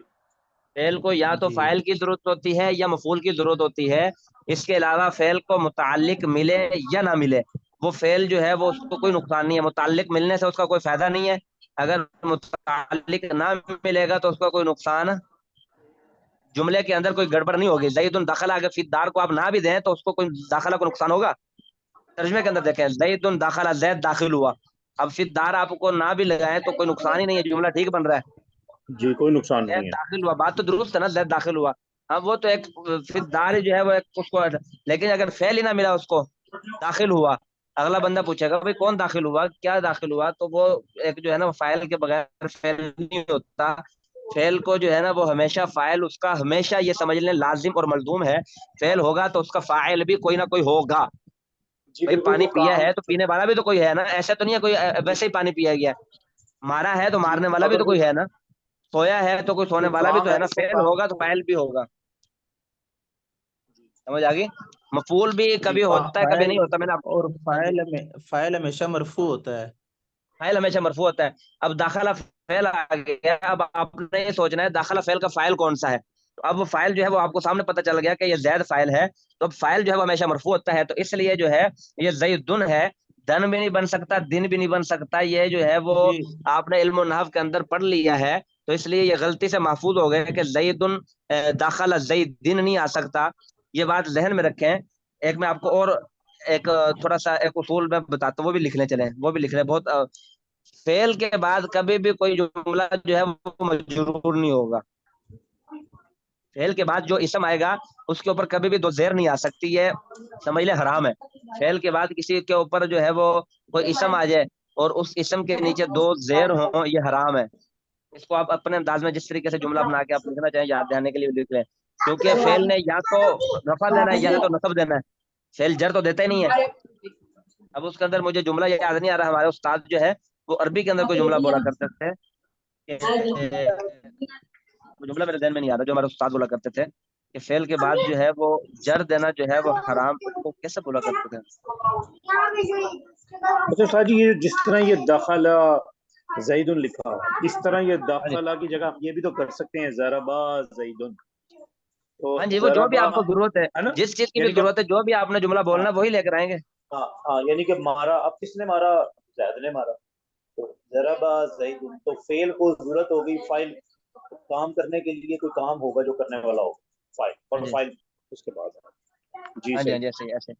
فعل کو یا تو جی فاعل کی ضرورت ہوتی ہے یا مفعول کی ضرورت ہوتی ہے، اس کے علاوہ فعل کو متعلق ملے یا نہ ملے، وہ فعل جو ہے وہ اس کو کوئی نقصان نہیں ہے، متعلق ملنے سے اس کا کوئی فائدہ نہیں ہے، اگر متعلق نہ ملے گا تو اس کا کوئی نقصان، جملے کے اندر کوئی گڑبڑ نہیں ہوگی، زید داخلہ اگر فی دار کو آپ نہ بھی دیں تو اس کو کوئی داخلہ کو نقصان ہوگا، ترجمے کے اندر دیکھیں، زید داخلہ، زید داخل ہوا، اب فی دار آپ کو نہ بھی لگائیں تو کوئی نقصان ہی نہیں ہے، جملہ ٹھیک بن رہا ہے، جی، کوئی نقصان نہیں زید ہے. داخل ہوا، بات تو درست ہے نا، زید داخل ہوا، اب وہ تو ایک فی دار جو ہے وہ ایک اس کو، لیکن اگر فعل ہی نہ ملا اس کو، داخل ہوا، اگلا بندہ پوچھے گا بھائی کون داخل ہوا، کیا داخل ہوا، تو وہ ایک جو ہے نا فاعل کے بغیر فعل نہیں ہوتا، فعل کو جو ہے نا وہ ہمیشہ فاعل اس کا ہمیشہ یہ سمجھ لیں لازم اور ملزوم ہے. فعل ہوگا تو اس کا فاعل بھی کوئی نہ کوئی ہوگا. جی بھائی بالکل پانی وہ پیا کام ہے تو پینے والا بھی تو کوئی ہے نا, ایسا تو نہیں ہے کوئی ویسے ہی پانی پیا گیا. مارا ہے تو جی مارنے والا بھی اگر تو کوئی ہے نا, سویا ہے تو کوئی سونے کوئی والا بھی کام تو ہے نا. تو فعل کام ہوگا تو فاعل بھی ہوگا. سمجھ آ گئی. مفعول بھی جی کبھی ہوتا ہے کبھی فاعل نہیں ہوتا. میں نے آپ اور ہاں جی, فاعل ہمیشہ مرفوع ہوتا ہے. فاعل ہمیشہ مرفوع ہوتا ہے. اب داخلہ فعل آ گیا, اب آپ نے یہ سوچنا ہے داخلہ فعل کا فاعل کون سا ہے. تو اب وہ فاعل جو ہے وہ آپ کو سامنے پتہ چل گیا کہ یہ زید فاعل ہے. تو اب فاعل جو ہے وہ ہمیشہ مرفوع ہوتا ہے, تو اس لیے جو ہے یہ زیدن ہے, دن بھی نہیں بن سکتا, دن بھی نہیں بن سکتا. یہ جو ہے وہ جی آپ نے علم و نحو کے اندر پڑھ لیا ہے, تو اس لیے یہ غلطی سے محفوظ ہو گئے کہ زیدن داخلہ زیدن نہیں آ سکتا. یہ بات ذہن میں رکھیں. ایک میں آپ کو اور ایک تھوڑا سا ایک اصول میں بتاتا ہوں, وہ بھی لکھنے چلیں, وہ بھی لکھنے بہت. فعل کے بعد کبھی بھی کوئی جملہ جو ہے وہ مجرور نہیں ہوگا. فعل کے بعد جو اسم آئے گا اس کے اوپر کبھی بھی دو زیر نہیں آ سکتی. یہ سمجھ لیں حرام ہے. فعل کے بعد کسی کے اوپر جو ہے وہ کوئی اسم آ جائے اور اس اسم کے نیچے دو زیر ہوں, یہ حرام ہے. اس کو آپ اپنے انداز میں جس طریقے سے جملہ بنا کے آپ لکھنا چاہیں یاد دہانے کے لیے لکھ لیں, کیونکہ فعل نے یا تو رفع دینا ہے یا تو نصب دینا ہے. فعل جر تو دیتا ہی نہیں ہے. اب اس کے اندر مجھے جملہ یاد نہیں آ رہا. ہمارے استاد جو ہے وہ عربی کے اندر کوئی جملہ بولا کرتے تھے کہ جملہ میرے ذہن میں نہیں آ رہا, جو ہمارے استاد بولا کرتے تھے کہ فعل کے بعد جو ہے وہ جر دینا جو ہے وہ حرام. وہ کیسے بولا کرتے تھے؟ اچھا شاہ جی, یہ جس طرح یہ داخلہ زید لکھا, اس طرح یہ ہاں جی, داخلہ کی جگہ ہم یہ بھی تو کر سکتے ہیں ضربا زید. تو ہاں جی, وہ جو بھی ضربا آپ کو ضرورت ہے, ہے نا, جس چیز کی بھی یعنی کہ ضرورت ہے, جو بھی آپ نے جملہ ہاں بولنا وہی لے کر آئیں گے. ہاں ہاں, یعنی کہ مارا, اب کس نے مارا؟ زید نے مارا. تو ضربا زید, تو فعل کو ضرورت ہوگی فائل کام کرنے کے لیے, کوئی کام ہوگا جو کرنے والا ہوگا, فائل ہاں اور جی, فائل اس کے بعد. جی ہاں جی, ہاں جی, صحیح. ایسے ایسے.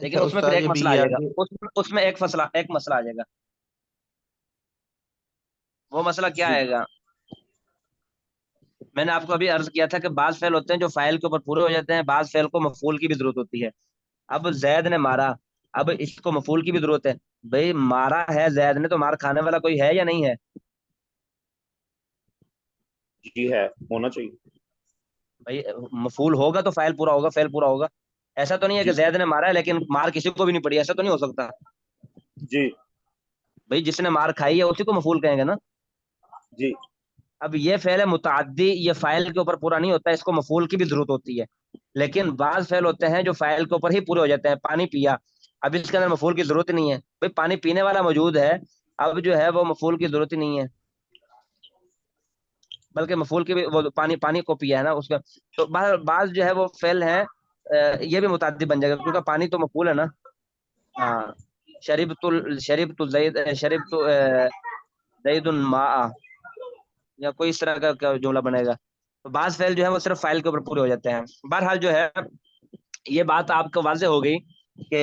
لیکن اچھا اس میں پھر استاد ایک ابھی مسئلہ آ یہ جائے گا. آگے اس میں ایک مسئلہ آ جائے گا. وہ مسئلہ کیا جی آئے گا؟ میں نے آپ کو ابھی عرض کیا تھا کہ بعض فعل ہوتے ہیں جو فاعل کے اوپر پورے ہو جاتے ہیں, بعض فعل کو مفعول کی بھی ضرورت ہوتی ہے. اب زید نے مارا, اب اس کو مفعول کی بھی ضرورت ہے. بھئی مارا ہے زید نے, تو مار کھانے والا کوئی ہے یا نہیں ہے؟ جی ہے, ہونا چاہیے. بھئی مفعول ہوگا تو فاعل پورا ہوگا, فعل پورا ہوگا. ایسا تو نہیں ہے کہ جی زید نے مارا ہے لیکن مار کسی کو بھی نہیں پڑی, ایسا تو نہیں ہو سکتا. جی بھئی جس نے مار کھائی ہے اسی کو مفعول کہیں گے نا. جی اب یہ فعل متعدی, یہ فاعل کے اوپر پورا نہیں ہوتا ہے, اس کو مفعول کی بھی ضرورت ہوتی ہے. لیکن بعض فعل ہوتے ہیں جو فاعل کے اوپر ہی پورے ہو جاتے ہیں. پانی پیا, اب اس کے اندر مفعول کی ضرورت نہیں ہے. بھئی پانی پینے والا موجود ہے, اب جو ہے وہ مفعول کی ضرورت ہی نہیں ہے, بلکہ مفعول کی بھی, وہ پانی کو پیا ہے نا اس کا. تو بعض جو ہے وہ فعل ہے یہ بھی متعدی بن جائے گا, کیونکہ پانی تو مفعول ہے نا. ہاں, شربت زید الماء, یا کوئی اس طرح کا جملہ بنے گا. تو بعض فعل جو ہے وہ صرف فاعل کے اوپر پورے ہو جاتے ہیں. بہرحال جو ہے یہ بات آپ کو واضح ہو گئی کہ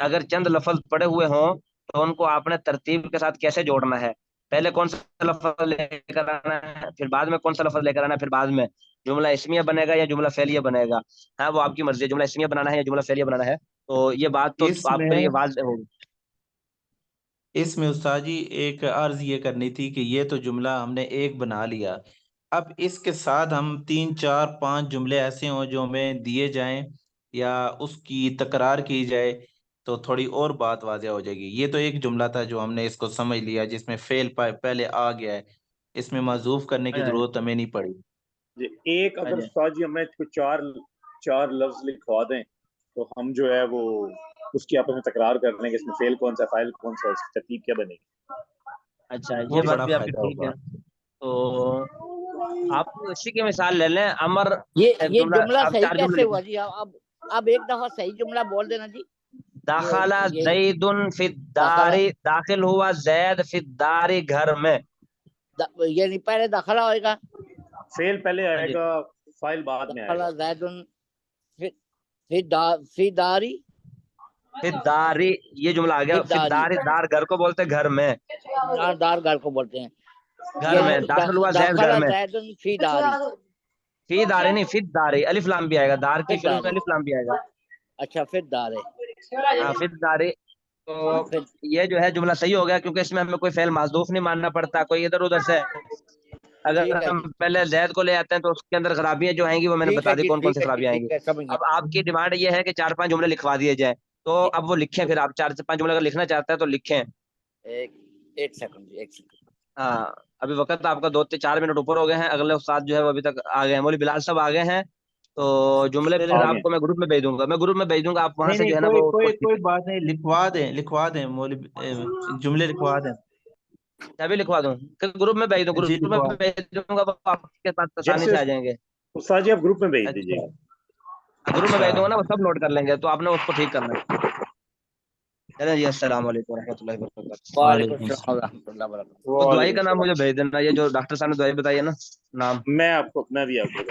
اگر چند لفظ پڑے ہوئے ہوں تو ان کو آپ نے ترتیب کے ساتھ کیسے جوڑنا ہے. پہلے کون سا لفظ لے کر آنا ہے, پھر بعد میں کون سا لفظ لے کر آنا ہے, پھر بعد میں جملہ اسمیہ بنے گا یا جملہ فعلیہ بنے گا. ہاں وہ آپ کی مرضی ہے, جملہ اسمیہ بنانا ہے یا جملہ فعلیہ بنانا ہے. تو یہ بات تو اس آپ کے میں لیے واضح ہوگی. استاد جی ایک عرض یہ کرنی تھی کہ یہ تو جملہ ہم نے ایک بنا لیا, اب اس کے ساتھ ہم 3 4 5 جملے ایسے ہوں جو ہمیں دیے جائیں یا اس کی تکرار کی جائے تو تھوڑی اور بات واضح ہو جائے گی. یہ تو ایک جملہ تھا جو ہم نے اس کو سمجھ لیا, جس میں فعل پہلے آ گیا ہے, اس میں معذوف کرنے کی ضرورت ہمیں نہیں پڑی. جی, ایک ہاں اگر جی, استاد جی ہمیں کوئی چار لفظ لکھوا دیں تو ہم جو ہے وہ اس کی آپس میں تکرار کر لیں کہ اس میں فعل کون سا, فاعل کون سا, اس کی ترتیب کیا بنے گی. اچھا یہ بہت بات بڑا بھی آپ کی فائدہ ٹھیک ہوگا. ہے. تو آپ اسی کی مثال لے لیں, امر ایک یہ جملہ, جملہ آپ صحیح 4 جملے کیسے لکھیں. ہوا جی؟ اب ایک دفعہ صحیح جملہ بول دینا جی. داخل یہ زید فی داخلہ, الدار, داخل ہوا زید فی الدار, گھر میں. یعنی پہلے داخلہ ہوئے گا, فعل پہلے ہاں آئے جی, گا, فاعل بعد میں آئے داخلہ گا. زید فی داری, فی الدار, یہ جملہ آ فی گیا. فی داری, الدار, دار گھر کو بولتے گھر میں, دار گھر کو بولتے ہیں. گھر یعنی میں داخل ہوا زید گھر داخلہ میں. زید فی داری, فی دار نہیں, فی الدار, الف لام بھی آئے گا, دار کی فی شروع میں داری, الف لام بھی آئے گا. اچھا فی دار ہے. ہاں فی الدار. تو یہ جو ہے جملہ صحیح ہو گیا, کیونکہ اس میں ہمیں کوئی فعل محذوف نہیں ماننا پڑتا, کوئی ادھر ادھر سے اگر ٹھیک ہے ہم جی، پہلے زید کو لے آتے ہیں تو اس کے اندر خرابیاں جو آئیں گی وہ میں نے ٹھیک بتا ہے دی جی، کون کون سی ٹھیک ہے جی، خرابیاں آئیں گی. ٹھیک ہے، سمجھ گیا. اب آپ کی ڈیمانڈ یہ ہے کہ 4-5 جملے لکھوا دیے جائیں, تو اب وہ لکھیں, پھر آپ 4 سے 5 جملے اگر لکھنا چاہتے ہیں تو لکھیں. ایک سیکنڈ جی، ایک سیکنڈ. ہاں ابھی وقت آپ کا 2-4 منٹ اوپر ہو گئے ہیں. اگلے استاد جو ہے وہ ابھی تک آ گئے ہیں, مولوی بلال صاحب آ گئے ہیں. تو جملے پھر آگے آپ کو میں گروپ میں بھیج دوں گا, آپ وہاں نہیں سے نہیں، جو ہے نا کوئی وہ اس کو کوئی ٹھیک کوئی بات نہیں، لکھوا دیں مولوی، جملے لکھوا دیں. ابھی لکھوا دوں کہ گروپ میں بھیج دوں؟ جی گروپ میں لکھوا. بھیج دوں گا, وہ آپ کے پاس آسانی جیسے سے آ جائیں گے. استاد جی آپ گروپ میں بھیج دیجیے اچھا گا. گروپ میں اچھا. بھیج دوں گا نا, وہ سب نوٹ کر لیں گے, تو آپ نے اس کو ٹھیک کرنا ہے. چلیں جی, السلام علیکم ورحمۃ اللہ وبرکاتہ. وعلیکم وعلیکم السلام السلام. ورحمۃ اللہ وبرکاتہ. وہ دعائی وعلیکم کا نام السلام. مجھے بھیج دینا, یہ جو ڈاکٹر صاحب نے دعائی بتائی ہے نا, نام. میں آپ کو اپنا بھی آپ کو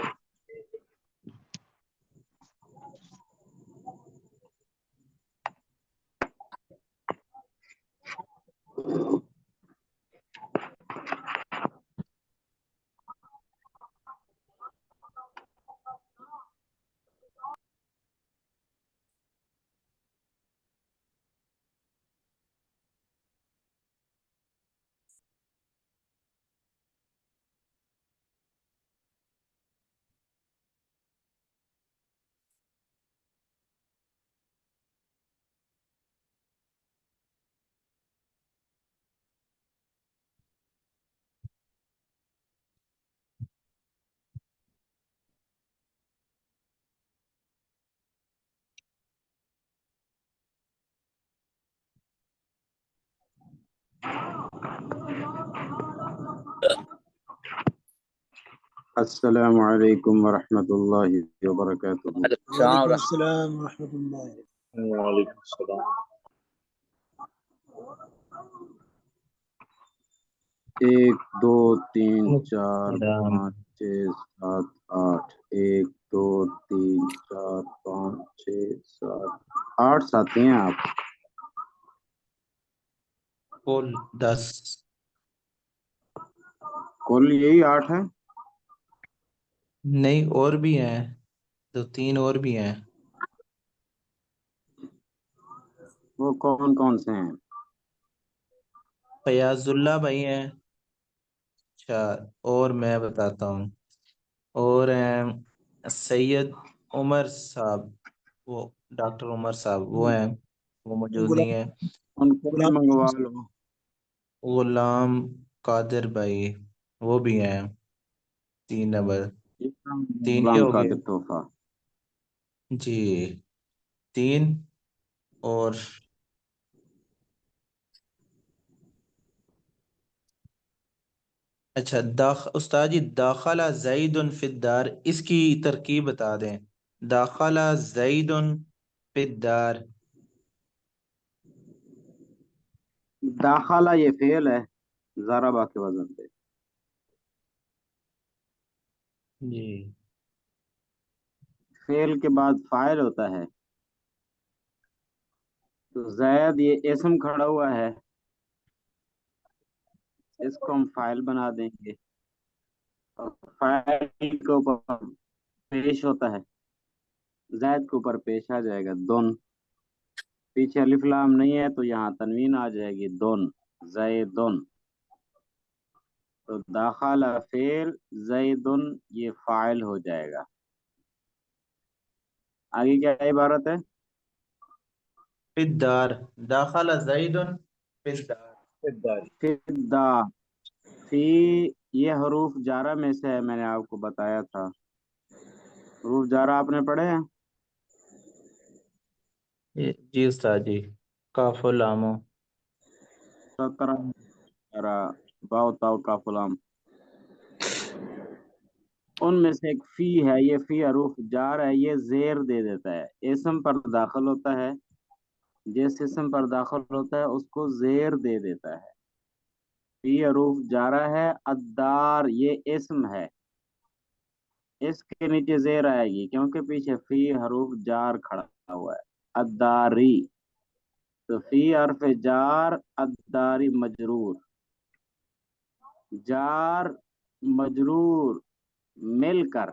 السلام علیکم ورحمۃ اللہ وبرکاتہ. وعلیکم السلام ورحمۃ السلام ورحمۃ اللہ. وعلیکم السلام. 1 2 3 4 5 6 7 8. 1 2 3 4 5 6 7 8 ساتھی ہیں آپ. کل 10. کل یہی 8 ہیں. نہیں اور بھی ہیں، 2-3 اور بھی ہیں. وہ کون کون سے ہیں؟ فیاض اللہ بھائی ہیں. اچھا، اور میں بتاتا ہوں، اور ہیں سید عمر صاحب، وہ ڈاکٹر عمر صاحب وہ ہیں، وہ موجود نہیں غلام ہے. ان کو بھی منگوا لو. غلام قادر بھائی وہ بھی ہیں. 3 نمبر. 3 ہی غلام ہو گئے قادر تحفہ. جی. 3 اور اچھا استاد جی، داخلہ زید فی الدار، اس کی ترکیب بتا دیں. داخلہ زید فی الدار. داخلہ یہ فعل ہے ضربہ کے وزن پہ. جی. فعل کے بعد فاعل ہوتا ہے. تو زید یہ اسم کھڑا ہوا ہے, اس کو ہم فاعل بنا دیں گے. اور فاعل کے اوپر پیش ہوتا ہے, زید کے اوپر پیش آ جائے گا دون. پیچھے الف لام نہیں ہے تو یہاں تنوین آ جائے گی دون, زیدن. تو داخلہ فعل, زیدن یہ فاعل ہو جائے گا. آگے کیا عبارت ہے؟ فی الدار، داخلہ زید فی الدار. فدا. فی یہ حروف جارہ میں سے ہے, میں نے آپ کو بتایا تھا. حروف جارہ آپ نے پڑھے ہیں؟ جی استاد جی. کاف و لام. 17 باؤ تاؤ کا فلام. ان میں سے ایک فی ہے, یہ فی حروف جار ہے, یہ زیر دے دیتا ہے. اسم پر داخل ہوتا ہے, جس اسم پر داخل ہوتا ہے اس کو زیر دے دیتا ہے. فی حروف جارہ ہے. الدار یہ اسم ہے, اس کے نیچے زیر آئے گی کیونکہ پیچھے فی حروف جار کھڑا ہوا ہے. الداری, تو فی حرف جار, الداری مجرور. جار مجرور مل کر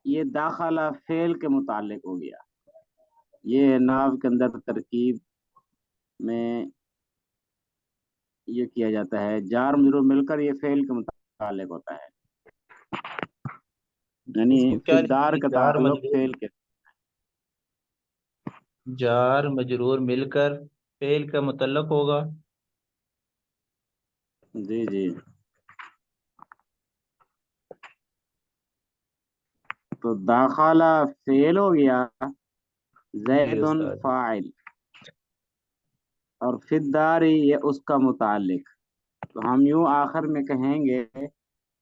یہ داخلہ فعل کے متعلق ہو گیا. یہ ناو کے اندر ترکیب میں یہ کیا جاتا ہے، جار مجرور مل کر یہ فعل کے متعلق ہوتا ہے، یعنی اس کو کیا فدار لکھیں گے؟ کا تعلق فعل کے، جار مجرور مل کر فعل کا متعلق ہوگا۔ جی جی، تو داخلہ فعل ہو گیا، جی زید استاد جی۔ فاعل، اور فداری یہ اس کا متعلق، تو ہم یوں آخر میں کہیں گے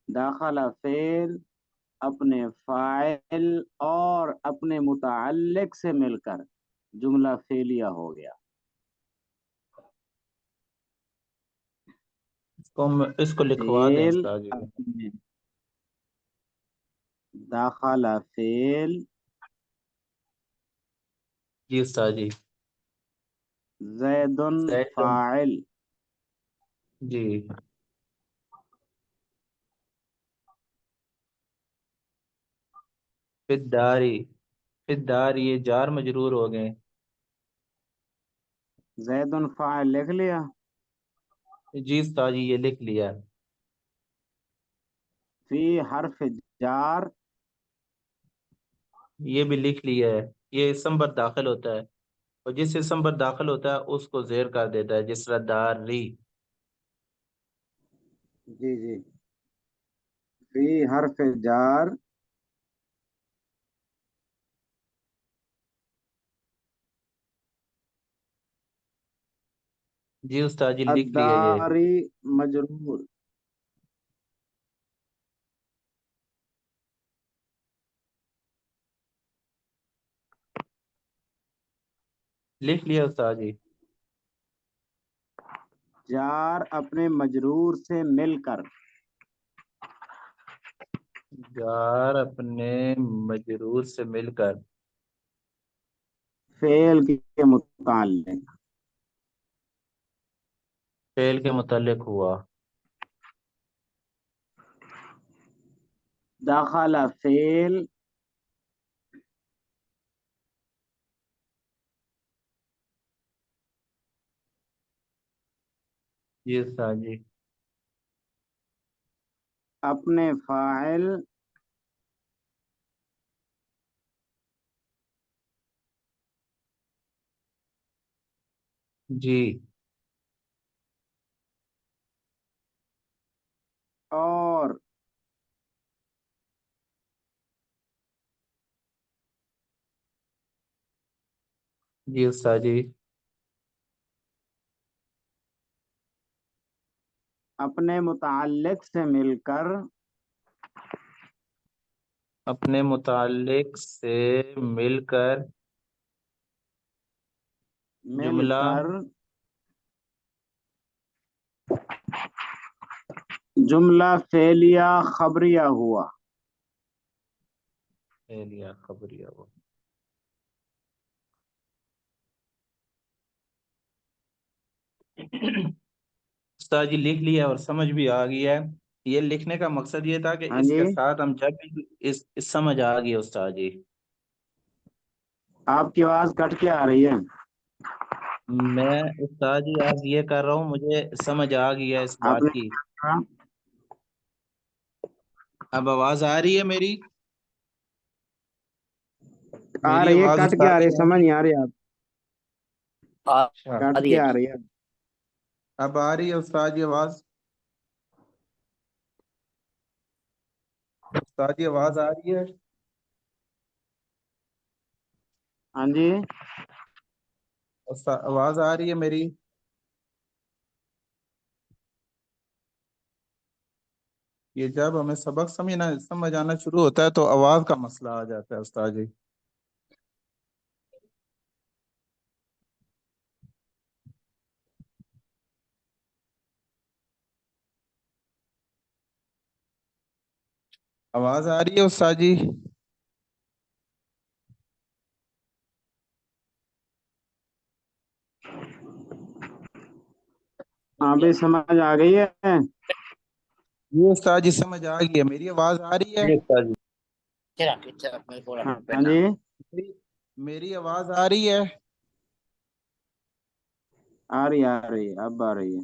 داخلہ فعل اپنے فاعل اور اپنے متعلق سے مل کر جملہ فعلیہ ہو گیا۔ اس کو لکھوا دیں فعل استاد جی۔ اپنے داخلہ فعل جی استاد جی۔ زید زید فاعل، جی۔ فداری، فداری یہ جار مجرور ہو گئے۔ زید فاعل لکھ لیا، جی استاد جی یہ لکھ لیا۔ فی حرف جار، یہ بھی لکھ لیا ہے، یہ اسم پر داخل ہوتا ہے، اور جس اسم پر داخل ہوتا ہے اس کو زیر کر دیتا ہے، جس طرح داری۔ جی جی، فی حرف جار جی استاد جی لکھ لیا یہ۔ الداری مجرور، لکھ لیا استاد جی۔ جار اپنے مجرور سے مل کر، جار اپنے مجرور سے مل کر فعل کے متعلق، فعل کے متعلق ہوا۔ داخلہ فعل جی استاد جی۔ اپنے فاعل جی اور جی استاد جی۔ اپنے متعلق سے مل کر اپنے متعلق سے مل کر جملہ جملہ فعلیہ خبریہ ہوا۔ فعلیہ خبریہ ہوا۔ استاد جی لکھ لیا اور سمجھ بھی آ گئی ہے۔ یہ لکھنے کا مقصد یہ تھا کہ ہاں اس جی، کے ساتھ ہم جب بھی اس سمجھ آ گئی استاد جی۔ آپ کی آواز کٹ کے آ رہی ہے۔ میں استاد جی آج یہ کر رہا ہوں، مجھے سمجھ آ گئی ہے اس آپ بات نے کی۔ کہا اب آواز آ رہی ہے میری؟ آ میری رہی ہے، آواز کٹ کے استاد آ رہی جی ہے، سمجھ نہیں آ رہی، آپ آ کٹ رہی کے ہے آ جی۔ رہی ہے۔ اب آ رہی ہے استاد جی آواز؟ استاد جی آواز آ رہی ہے؟ ہاں جی، آواز آ رہی ہے میری؟ یہ جب ہمیں سبق سمجھ آنا شروع ہوتا ہے تو آواز کا مسئلہ آ جاتا ہے استاد جی۔ آواز آ رہی ہے استاد جی؟ ہاں بھی سمجھ آ گئی ہے۔ یہ استاد جی سمجھ آ گئی ہے، میری آواز آ رہی ہے؟ جی استاد جی، ٹیچر اپنے کو ہاں جی، میری آواز آ رہی ہے؟ آ رہی ہے، اب آ رہی ہے۔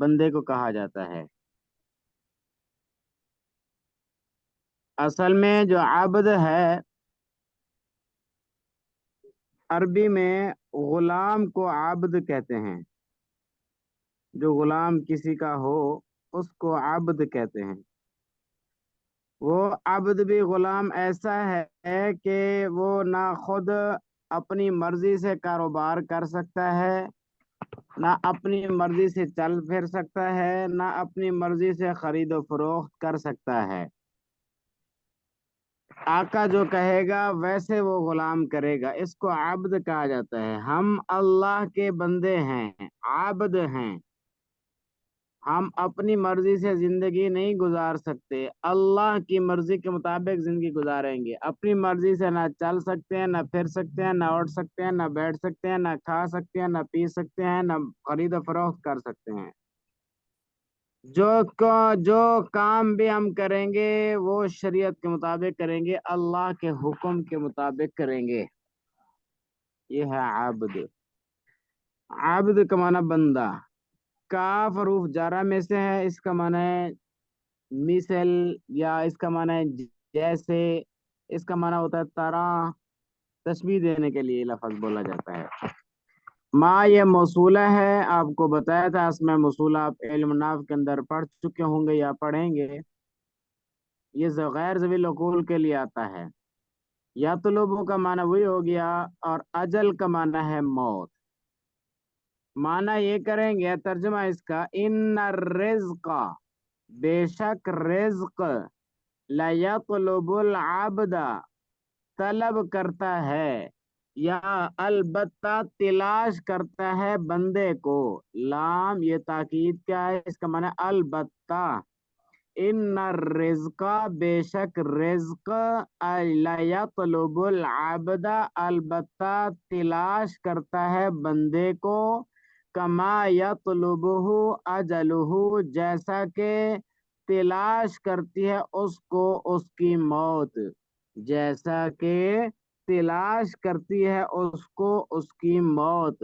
بندے کو کہا جاتا ہے۔ اصل میں جو عبد ہے عربی میں غلام کو عبد کہتے ہیں، جو غلام کسی کا ہو اس کو عبد کہتے ہیں۔ وہ عبد بھی غلام ایسا ہے کہ وہ نہ خود اپنی مرضی سے کاروبار کر سکتا ہے، نہ اپنی مرضی سے چل پھر سکتا ہے، نہ اپنی مرضی سے خرید و فروخت کر سکتا ہے۔ آقا جو کہے گا ویسے وہ غلام کرے گا، اس کو عبد کہا جاتا ہے۔ ہم اللہ کے بندے ہیں، عبد ہیں۔ ہم اپنی مرضی سے زندگی نہیں گزار سکتے، اللہ کی مرضی کے مطابق زندگی گزاریں گے۔ اپنی مرضی سے نہ چل سکتے ہیں، نہ پھر سکتے ہیں، نہ اٹھ سکتے ہیں، نہ بیٹھ سکتے ہیں، نہ کھا سکتے ہیں، نہ پی سکتے ہیں، نہ خرید و فروخت کر سکتے ہیں۔ جو کام بھی ہم کریں گے وہ شریعت کے مطابق کریں گے، اللہ کے حکم کے مطابق کریں گے۔ یہ ہے عبد۔ عبد کا معنی بندہ۔ کاف حروف جارہ میں سے ہے، اس کا معنی ہے مثل، یا اس کا معنی ہے جیسے، اس کا معنی ہوتا ہے طرح، تشبیہ دینے کے لیے لفظ بولا جاتا ہے۔ ما یہ موصولہ ہے، آپ کو بتایا تھا اسماء موصولہ آپ علم نحو کے اندر پڑھ چکے ہوں گے یا پڑھیں گے۔ یہ غیر ذوی العقول کے لیے آتا ہے۔ یا طلبوں کا معنی وہی ہو گیا، اور اجل کا معنی ہے موت۔ معنی یہ کریں گے ترجمہ اس کا، ان الرزق، بے شک رزق، لیطلب العبد، طلب کرتا ہے، یا البتہ تلاش کرتا ہے بندے کو۔ لام یہ تاکید کیا ہے، اس کا معنی البتہ۔ ان الرزق، بے شک رزق، لیطلب العبد، البتہ تلاش کرتا ہے بندے کو، کما یطلبہ اجلہ، جیسا کہ تلاش کرتی ہے اس کو اس کی موت، جیسا کہ تلاش کرتی ہے اس کو اس کی موت۔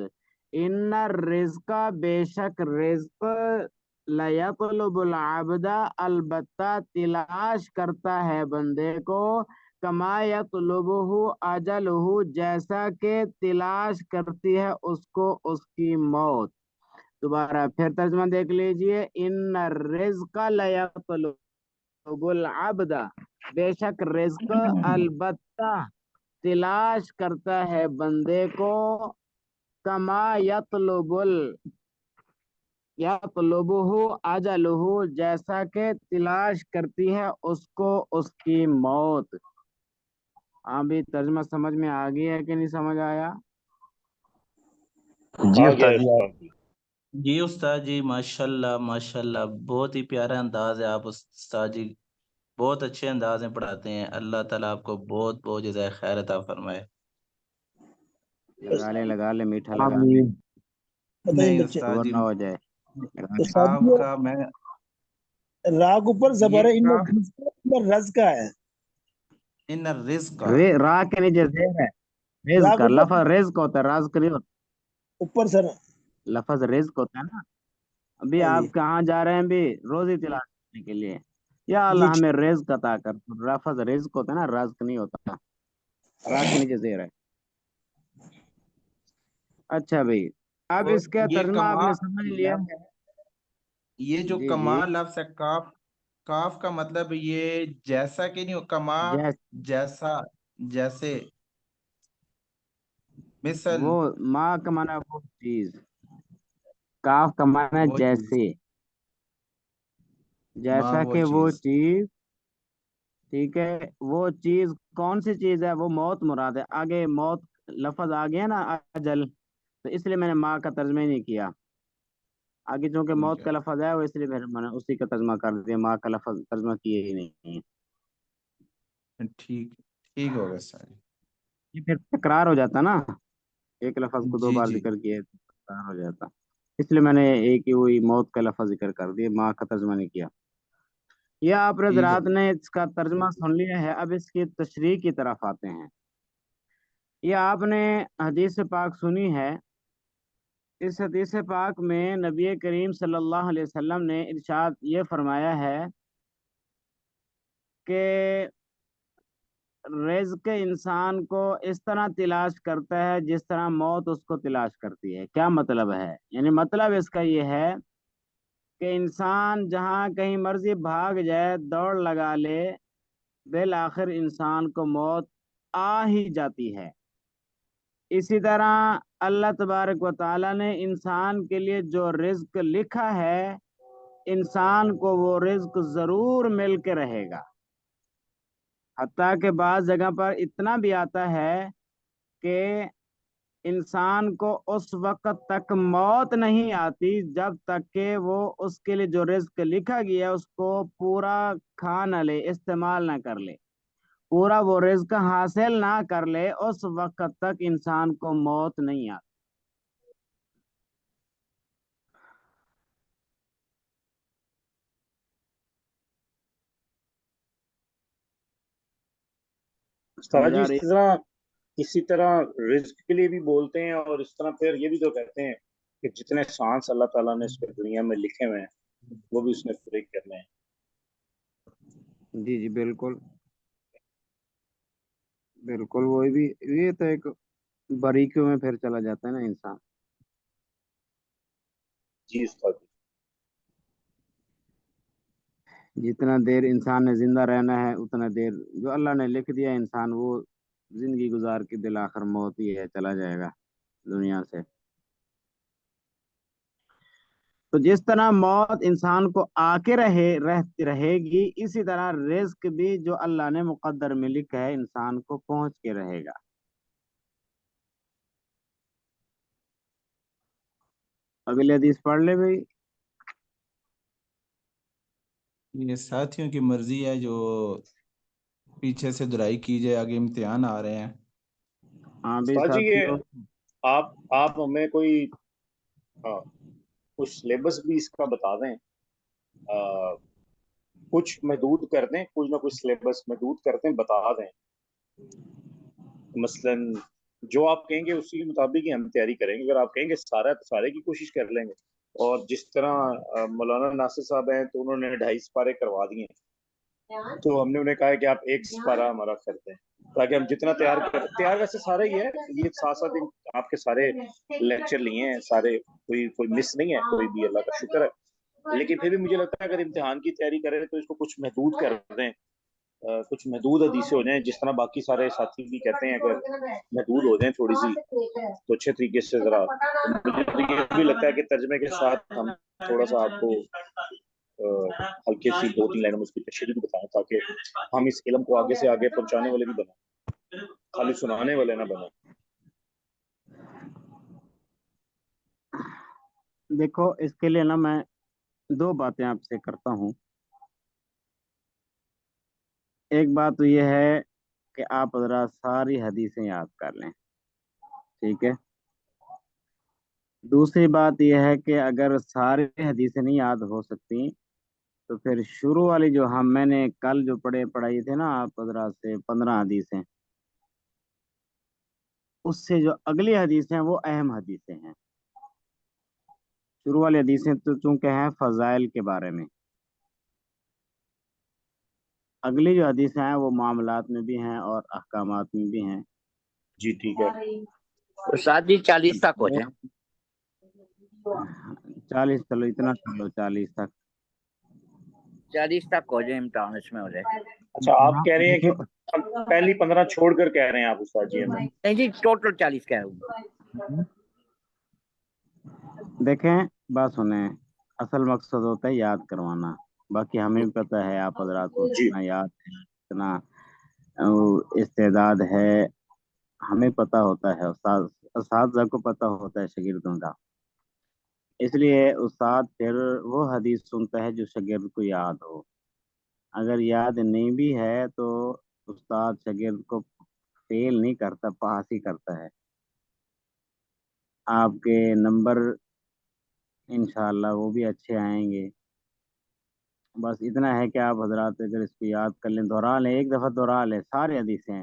ان الرزق، بے شک رزق، لیطلب العبد، البتہ تلاش کرتا ہے بندے کو، کما یطلبہ اجلہ، جیسا کہ تلاش کرتی ہے اس کو اس کی موت۔ دوبارہ پھر ترجمہ دیکھ لیجئے، ان الرزق لیطلب العبد، بے شک رزق البتہ تلاش کرتا ہے بندے کو، کما یطلبہ اجلہ، جیسا کہ تلاش کرتی ہے اس کو اس کی موت۔ ابھی ترجمہ سمجھ میں آ گیا ہے کہ نہیں سمجھ آیا؟ جی آ استاد گیا جی استاد۔ جی استاد جی، ماشاءاللہ ماشاءاللہ، بہت ہی پیارا انداز ہے آپ استاد جی، بہت اچھے انداز میں پڑھاتے ہیں۔ اللہ تعالیٰ آپ کو بہت بہت جزائے خیر عطا فرمائے۔ لگا لے میٹھا لگا لے، آمین۔ بتائیے نہیں بچے، استاد شوگر جی، نہ ہو جائے۔ لگا لے۔ استاد آپ جی کا میں راگ اوپر زبر یہ ہے، ان کاف رز کا ہے، ان الرزق، را کے نیچے زیر ہے، رزق راگ کا اوپر لفظ رزق ہوتا ہے، رزق نہیں ہوتا، اوپر سر۔ لفظ رزق ہوتا ہے نا۔ ابھی ہاں آپ جی کہاں جا رہے ہیں؟ بھی روزی تلاش کرنے کے لیے، یا اللہ جی ہمیں رزق عطا کر۔ لفظ رزق ہوتا ہے نا، رزق نہیں ہوتا، را کے نیچے زیر ہے۔ اچھا بھائی، اب اور اس کا یہ ترجمہ آپ کما نے سمجھ لیا ہے؟ یہ جو جی کما جی، لفظ ہے، کاف کاف کا مطلب یہ جیسا کہ نہیں ہو، کما جیسا، جیسے، مثل، وہ ماں کا معنی وہ چیز، کاف کا معنی وہ چیز، جیسے، ماں جیسا وہ کہ وہ چیز، چیز، ٹھیک ہے۔ وہ چیز کون سی چیز ہے؟ وہ موت مراد ہے۔ آگے موت لفظ آ گیا نا، اجل، تو اس لیے میں نے ماں کا ترجمہ ہی نہیں کیا۔ آگے چونکہ ٹھیک موت ہے، کا لفظ ہے، وہ اس لیے میں نے اسی کا ترجمہ کر دیا، ماں کا لفظ ترجمہ کیے ہی نہیں۔ ٹھیک ٹھیک ہوگا سر۔ یہ پھر تکرار ہو جاتا نا، ایک لفظ کو دو جی بار جی، ذکر کیا تو تکرار ہو جاتا، اس لیے میں نے ایک ہی وہی موت کا لفظ ذکر کر دیا، ماں کا ترجمہ نہیں کیا۔ یہ آپ ٹھیک ہے، حضرات نے اس کا ترجمہ سن لیا ہے، اب اس کی تشریح کی طرف آتے ہیں۔ یہ آپ نے حدیث پاک سنی ہے اس حدیث پاک میں نبی کریم صلی اللہ علیہ وسلم نے ارشاد یہ فرمایا ہے کہ رزق انسان کو اس طرح تلاش کرتا ہے جس طرح موت اس کو تلاش کرتی ہے۔ کیا مطلب ہے؟ یعنی مطلب اس کا یہ ہے کہ انسان جہاں کہیں مرضی بھاگ جائے، دوڑ لگا لے، بالآخر انسان کو موت آ ہی جاتی ہے۔ اسی طرح اللہ تبارک و تعالیٰ نے انسان کے لیے جو رزق لکھا ہے، انسان کو وہ رزق ضرور مل کے رہے گا۔ حتیٰ کہ بعض جگہ پر اتنا بھی آتا ہے کہ انسان کو اس وقت تک موت نہیں آتی جب تک کہ وہ اس کے لیے جو رزق لکھا گیا اس کو پورا کھا نہ لے، استعمال نہ کر لے، پورا وہ رزق حاصل نہ کر لے، اس وقت تک انسان کو موت نہیں آتی۔ استاد جی سمجھا اسی طرح رزق کے لیے بھی بولتے ہیں، اور اس طرح پھر یہ بھی تو کہتے ہیں کہ جتنے سانس اللہ تعالیٰ نے اس پہ دنیا میں لکھے ہوئے ہیں وہ بھی اس نے پورے کرنے ہیں۔ جی جی بالکل بالکل، وہی بھی یہ تو ایک باریکیوں میں پھر چلا جاتا ہے نا انسان۔ جی استاد جی۔ جتنا دیر انسان نے زندہ رہنا ہے اتنا دیر جو اللہ نے لکھ دیا انسان وہ زندگی گزار کے بالآخر موت ہی ہے، چلا جائے گا دنیا سے۔ تو جس طرح موت انسان کو آ کے رہے گی، اسی طرح رزق بھی جو اللہ نے مقدر میں لکھا ہے انسان کو پہنچ کے رہے گا۔ اگلی حدیث پڑھ لے بھائی۔ یہ ساتھیوں کی مرضی ہے، جو پیچھے سے دہرائی کی جائے، آگے امتحان آ رہے ہیں۔ ہاں بھائی استاد جی ساتھیوں، آپ ہمیں کچھ سلیبس بھی اس کا بتا دیں، کچھ محدود کر دیں، کچھ نہ کچھ سلیبس محدود کر دیں، بتا دیں۔ مثلا جو آپ کہیں گے اسی کے مطابق ہی ہم تیاری کریں گے۔ اگر آپ کہیں گے سارا تو سارے کی کوشش کر لیں گے، اور جس طرح مولانا ناصر صاحب ہیں تو انہوں نے 2.5 سپارے کروا دیے ہیں، تو ہم نے انہیں کہا ہے کہ آپ 1 سپارہ ہمارا کرتے ہیں تاکہ ہم جتنا تیار ویسے سارا ہی ہے، یہ ساتھ ساتھ آپ کے سارے لیکچر لیے ہیں سارے، کوئی مس نہیں ہے کوئی بھی، اللہ کا شکر ہے۔ لیکن پھر بھی مجھے لگتا ہے اگر امتحان کی تیاری کریں تو اس کو کچھ محدود کر دیں، کچھ محدود حدیثیں ہو جائیں، جس طرح باقی سارے ساتھی بھی کہتے ہیں اگر محدود ہو جائیں تھوڑی سی تو اچھے طریقے سے ذرا مجھے یہ بھی لگتا ہے کہ ترجمے کے ساتھ ہم تھوڑا سا آپ کو ہلکی سی 2-3 لائنوں میں اس کی تشریح بھی بتائیں تاکہ ہم اس علم کو آگے سے آگے پہنچانے والے بھی بنیں، خالی سنانے والے نہ بنیں۔ دیکھو اس کے لیے نا میں 2 باتیں آپ سے کرتا ہوں۔ ایک بات تو یہ ہے کہ آپ حضرات ساری حدیثیں یاد کر لیں، ٹھیک ہے۔ دوسری بات یہ ہے کہ اگر ساری حدیثیں نہیں یاد ہو سکتی تو پھر شروع والی جو میں نے کل جو پڑھائی تھے نا آپ حضرات سے 15 حدیثیں، اس سے جو اگلی حدیثیں ہیں وہ اہم حدیثیں ہیں۔ شروع والی حدیثیں تو چونکہ ہیں فضائل کے بارے میں، اگلی جو حدیثیں ہیں وہ معاملات میں بھی ہیں اور احکامات میں بھی ہیں۔ جی ٹھیک ہے استاد جی 40 تک ہو جائیں۔ 40 چلو اتنا کر لو، 40 تک۔ 40 تک ہو جائے، امتحان اس میں ہو جائے۔ اچھا آپ کہہ رہے ہیں کہ پہلی 15 چھوڑ کر کہہ رہے ہیں آپ استاد جی ہمیں؟ نہیں جی ٹوٹل 40 کہہ رہا ہوں۔ دیکھیں بات سنیں، اصل مقصد ہوتا ہے یاد کروانا، باقی ہمیں بھی پتہ ہے آپ حضرات کو جی کتنا یاد ہے، کتنا استعداد ہے، ہمیں پتہ ہوتا ہے، اساتذہ کو پتہ ہوتا ہے شاگردوں کا۔ اس لیے استاد پھر وہ حدیث سنتا ہے جو شاگرد کو یاد ہو، اگر یاد نہیں بھی ہے تو استاد شاگرد کو فیل نہیں کرتا، پاس ہی کرتا ہے۔ آپ کے نمبر انشاءاللہ وہ بھی اچھے آئیں گے۔ بس اتنا ہے کہ آپ حضرات اگر اس کو یاد کر لیں، دہرا لیں، ایک دفعہ دہرا لیں، سارے حدیثیں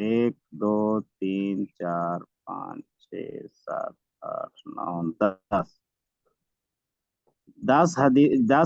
1 2 3 4 5 6 7 8 9 10। 10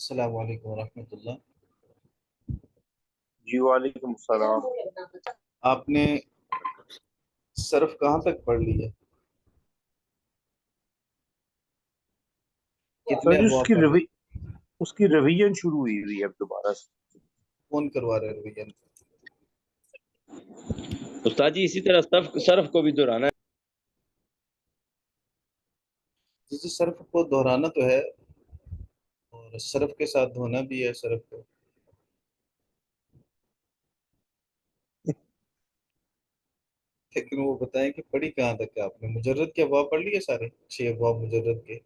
السلام علیکم ورحمۃ اللہ. جی وعلیکم السلام. آپ نے صرف کہاں تک پڑھ لی ہے؟ سر کتنے جی ابواب پڑھ لی؟ اس کی ریویژن شروع ہوئی ہے اب دوبارہ سے. کون کروا رہے ریویژن؟ استاد جی اسی طرح صرف کو بھی دہرانا ہے. جی صرف کو دہرانا تو ہے اور صرف کے ساتھ دھونا بھی ہے صرف کو. لیکن وہ بتائیں کہ پڑھی کہاں تک ہے آپ نے؟ مجرد کے ابواب پڑھ لیے سارے 6 ابواب مجرد کے؟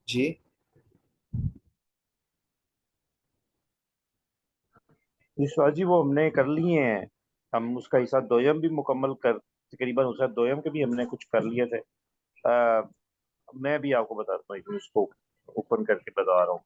جی سر جی وہ ہم نے کر لیے ہیں. ہم اس کا حصہ دویم بھی مکمل تقریباً حصہ دویم کے بھی ہم نے کچھ کر لیے تھے. میں بھی آپ کو بتاتا ہوں اس کو اوپن کر کے بتا رہا ہوں.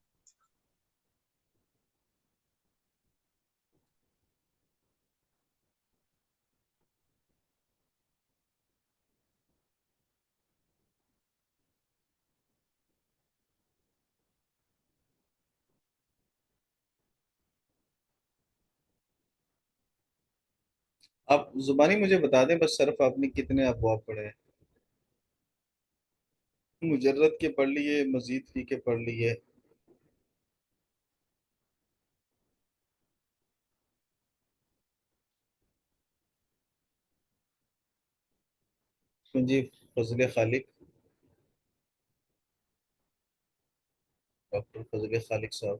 آپ زبانی مجھے بتا دیں بس صرف آپ نے کتنے ابواب پڑھے ہیں؟ مجرد کے پڑھ لیے، مزید فی کے پڑھ لیے. جی فضل خالق، ڈاکٹر فضل خالق صاحب.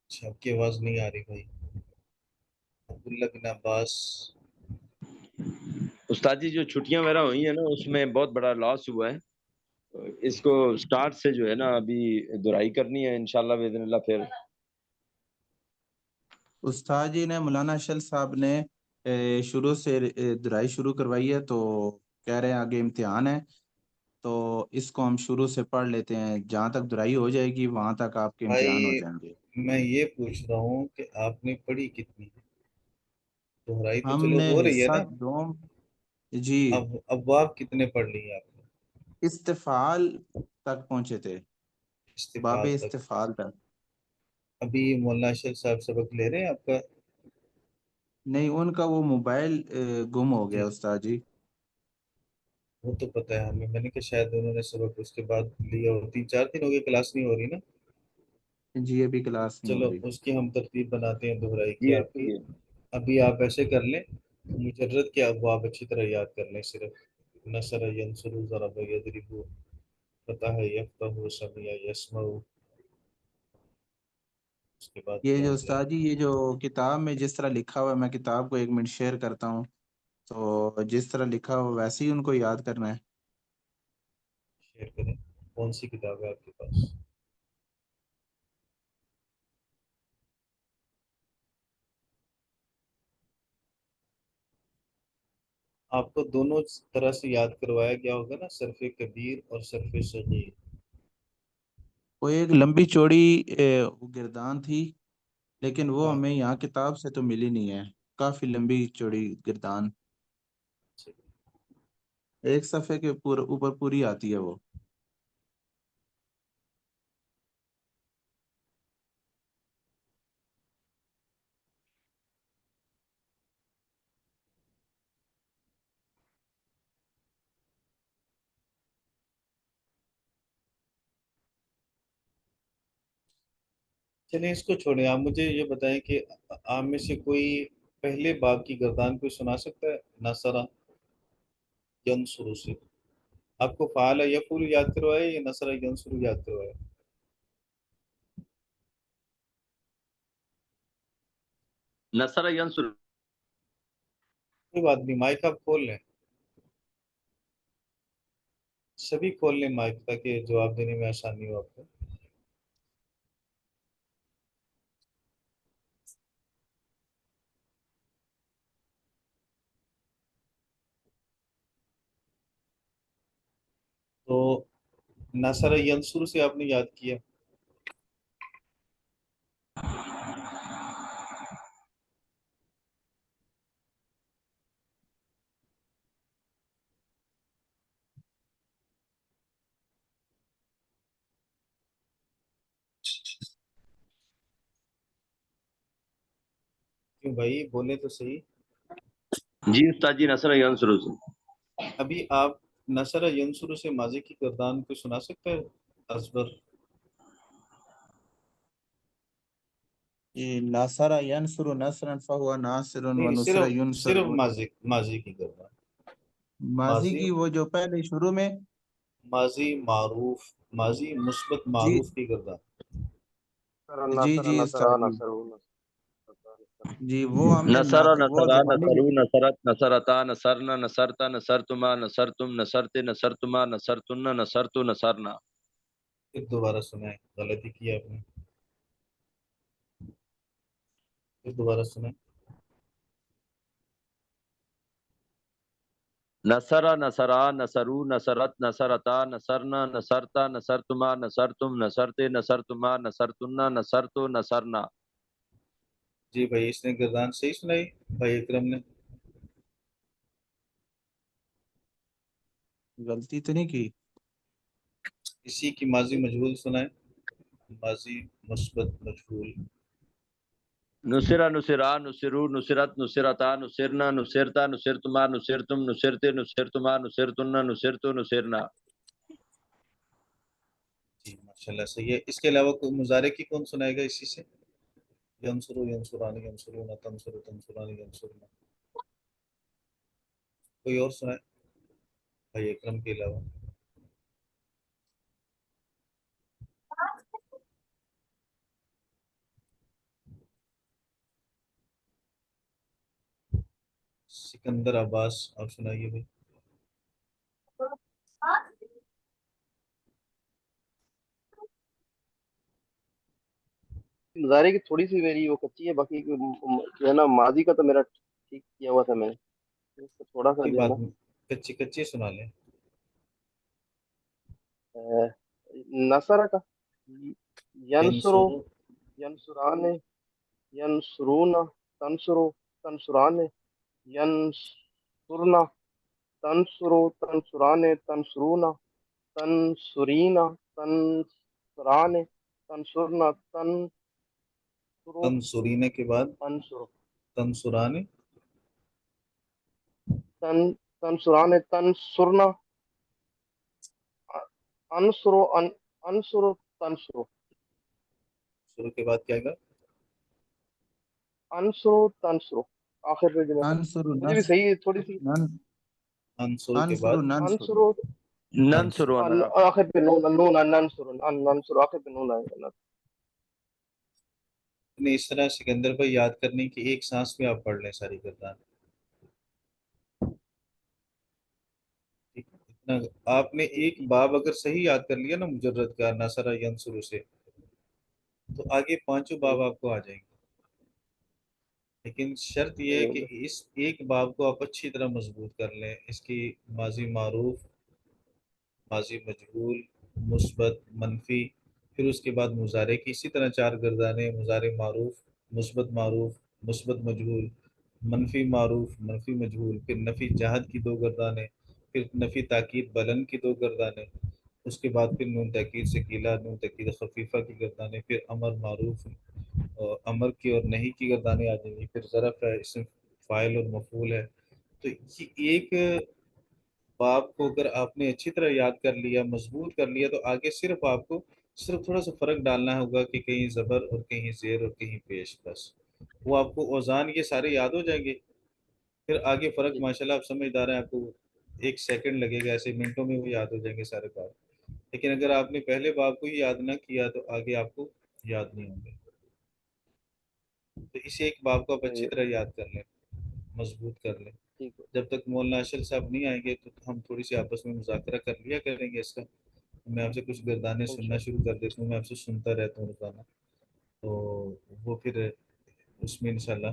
اچھا آپ کی آواز نہیں آ رہی بھائی. عبداللہ بن عباس. استاد جی جو چھٹیاں وغیرہ ہوئی ہیں نا اس میں بہت بڑا لاس ہوا ہے. اس کو سٹارٹ سے جو ہے نا ابھی دہرائی کرنی ہے انشاءاللہ باذن اللہ. پھر استاد جی نے مولانا اشل صاحب نے شروع سے درائی شروع کروائی ہے، تو کہہ رہے ہیں آگے امتحان ہے تو اس کو ہم شروع سے پڑھ لیتے ہیں، جہاں تک درائی ہو جائے گی وہاں تک آپ کے امتحان ہو بھائی جائیں گے. میں یہ پوچھ رہا ہوں کہ آپ نے پڑھی کتنی ہے؟ دہرائی تو ہم چلو نے ہو رہی ہے حصہ نا. دوم جی اب ابواب کتنے پڑھ لیے آپ نے؟ استفعال تک پہنچے تھے، باب استفاد تک. استفعال تک. ابھی مولانا اشرف صاحب سبق لے رہے ہیں آپ کا؟ نہیں، ان کا وہ موبائل گم ہو گیا جی استاد جی. وہ تو پتہ ہے ہمیں. میں نے کہا شاید انہوں نے سبق اس کے بعد لیا ہو. 3-4 دن ہو گئے کلاس نہیں ہو رہی نا. جی ابھی کلاس نہیں ہو چلو رہی. اس کی ہم ترتیب بناتے ہیں دہرائی کی یہ آپ کی. ابھی آپ ایسے کر لیں، مجرد کے ابواب اچھی طرح یاد کر لیں. صرف نصر ینصر ضرب یضرب، فتح یفتح، سمع یسمع. اس کے بعد یہ کیا جو ہوتا ہے؟ استاد جی یہ جو کتاب میں جس طرح لکھا ہوا ہے، میں کتاب کو 1 منٹ شیئر کرتا ہوں، تو جس طرح لکھا ہوا ویسے ہی ان کو یاد کرنا ہے. شیئر کریں. کون سی کتاب ہے آپ کے پاس؟ آپ کو دونوں طرح سے یاد کروایا گیا ہوگا نا، صرف کبیر اور صرف صغیر. وہ ایک لمبی چوڑی گردان تھی، لیکن وہ ہاں ہمیں یہاں کتاب سے تو ملی نہیں ہے. کافی لمبی چوڑی گردان، ایک صفحے کے اوپر پوری آتی ہے وہ. چلیں اس کو چھوڑیں. آپ مجھے یہ بتائیں کہ آپ میں سے کوئی پہلے باب کی گردان کوئی سنا سکتا ہے؟ نصرہ ینصر سے. آپ کو فعل یفعل یاد کروائے یا نصرہ ینصر یاد کروائے؟ نصر ینصر. کوئی بات نہیں، مائک آپ کھول لیں. سبھی کھول لیں مائک تاکہ جواب دینے میں آسانی ہو آپ کو. تو نصر ینصر سے آپ نے یاد کیا؟ کیوں بھائی بولے تو صحیح. جی استاد جی نصر ینصر سے. ابھی آپ نصر ینصر سے ماضی کی گردان کو سنا سکتے ہیں ازبر؟ ناصر ینصر نصرا فهو ناصر نہیں، ونصر ينصر. صرف ماضی کی گردان. ماضی کی وہ جو پہلے شروع میں ماضی معروف، ماضی مثبت جی معروف کی گردان. جی جی استاد جی جی وہ ہم نے نصر وہ نصرا زبانی نصرو نصرت نصرتا نصرنا نصرتا نصرتما نصرتم نصرتے نصرتما نصرتن نصرتو نصرنا. پھر دوبارہ سنائیں، غلطی کی آپ نے. پھر دوبارہ سنائیں. نصر نصرا نصرو نصرت نصرتا نصرنا نصرتا نصرتما نصرتم نصرتے نصرتما نصرتن نصرتو نصرنا. جی بھائی، اس نے گردان صحیح سنائی بھائی اکرم نے؟ غلطی تو نہیں کی. اسی کی ماضی مجہول سنائیں، ماضی مثبت مجہول. نصرا نصرا نصرو نصرت نصرتا نصرنا نصرتا نصرتما نصرتم نصرتے نصرتما نصرتن نصرتو نصرنا. جی ماشاءاللہ صحیح ہے. اس کے علاوہ کوئی مضارع کی کون سنائے گا اسی سے؟ ینصرو ینصرانی ینصرون تنصرو تنصرانی ینصرون. کوئی اور سنائے بھائی اکرم کے علاوہ؟ سکندر عباس، آپ سنائیے بھائی. مظاہرے کی تھوڑی سی میری وہ کچی ہے، باقی جو ہے نا ماضی کا تو میرا ٹھیک کیا ہوا تھا میں نے، اس کا تھوڑا سا کوئی جو ہے بات نا نہیں، کچی سنا لیں. نصر کا ینصرو ینصرو ینصرانے ینصرون تنصرو تنصرانے ینصرنا تنصرو تنصرانے تنصرونا تنصرینا تنصرانے تنصرنا تنصرو تنصرین کے بعد تنصرو تنصرانے تنصرانے تنصرنا انصرو انصرو تنصرو شروع کے بعد کیا گا؟ انصرو تنصرو آخر میں جو ہے انصر مجھے بھی صحیح تھوڑی سی انصرو کے انصر بعد ننصر. انصرو ننصر آخر پہ نون ننصرو آخر پہ نون آئے گا. نہیں، اس طرح سکندر پر یاد کرنے کی ایک سانس میں آپ پڑھ لیں ساری گردان. ٹھیک ہے؟ اتنا آپ نے ایک باب اگر صحیح یاد کر لیا نا مجرد کا نصر ینصر سے، تو آگے پانچوں باب آپ کو آ جائیں گے. لیکن شرط یہ ہے کہ اس ایک باب کو آپ اچھی طرح مضبوط کر لیں. اس کی ماضی معروف، ماضی مجہول، مثبت، منفی، پھر اس کے بعد مضارع کی اسی طرح چار گردانیں: مضارع معروف، مثبت مجہول، منفی معروف، منفی مجہول، پھر نفی جہد کی دو گردانیں، پھر نفی تاکید بلند کی دو گردانیں، اس کے بعد پھر نون تاکید ثقیلہ، نون تاکید خفیفہ کی گردانیں، پھر امر معروف اور امر کی اور نہیں کی گردانیں آ جائیں گی، پھر ظرف ہے، اسم فاعل اور مفعول ہے. تو یہ ایک باب کو اگر آپ نے اچھی طرح یاد کر لیا، مضبوط کر لیا، تو آگے صرف آپ کو صرف تھوڑا سا فرق ڈالنا ہوگا کہ کہیں زبر اور کہیں زیر اور کہیں پیش، بس وہ آپ کو اوزان یہ سارے یاد ہو جائیں گے. پھر آگے فرق ماشاءاللہ آپ سمجھدار ہیں، آپ کو ایک سیکنڈ لگے گا، ایسے منٹوں میں وہ یاد ہو جائیں گے سارے باب. لیکن اگر آپ نے پہلے باب کو ہی یاد نہ کیا تو آگے آپ کو یاد نہیں ہوں گے. تو اسے ایک باب کو آپ اچھی طرح یاد کر لیں، مضبوط کر لیں. جب تک مولانا اشرف صاحب نہیں آئیں گے تو ہم تھوڑی سی آپس میں مذاکرہ کر لیا کریں گے اس کا. میں آپ سے کچھ گردانیں سننا شروع کر دیتا ہوں، میں آپ سے سنتا رہتا ہوں روزانہ. تو وہ پھر اس میں انشاءاللہ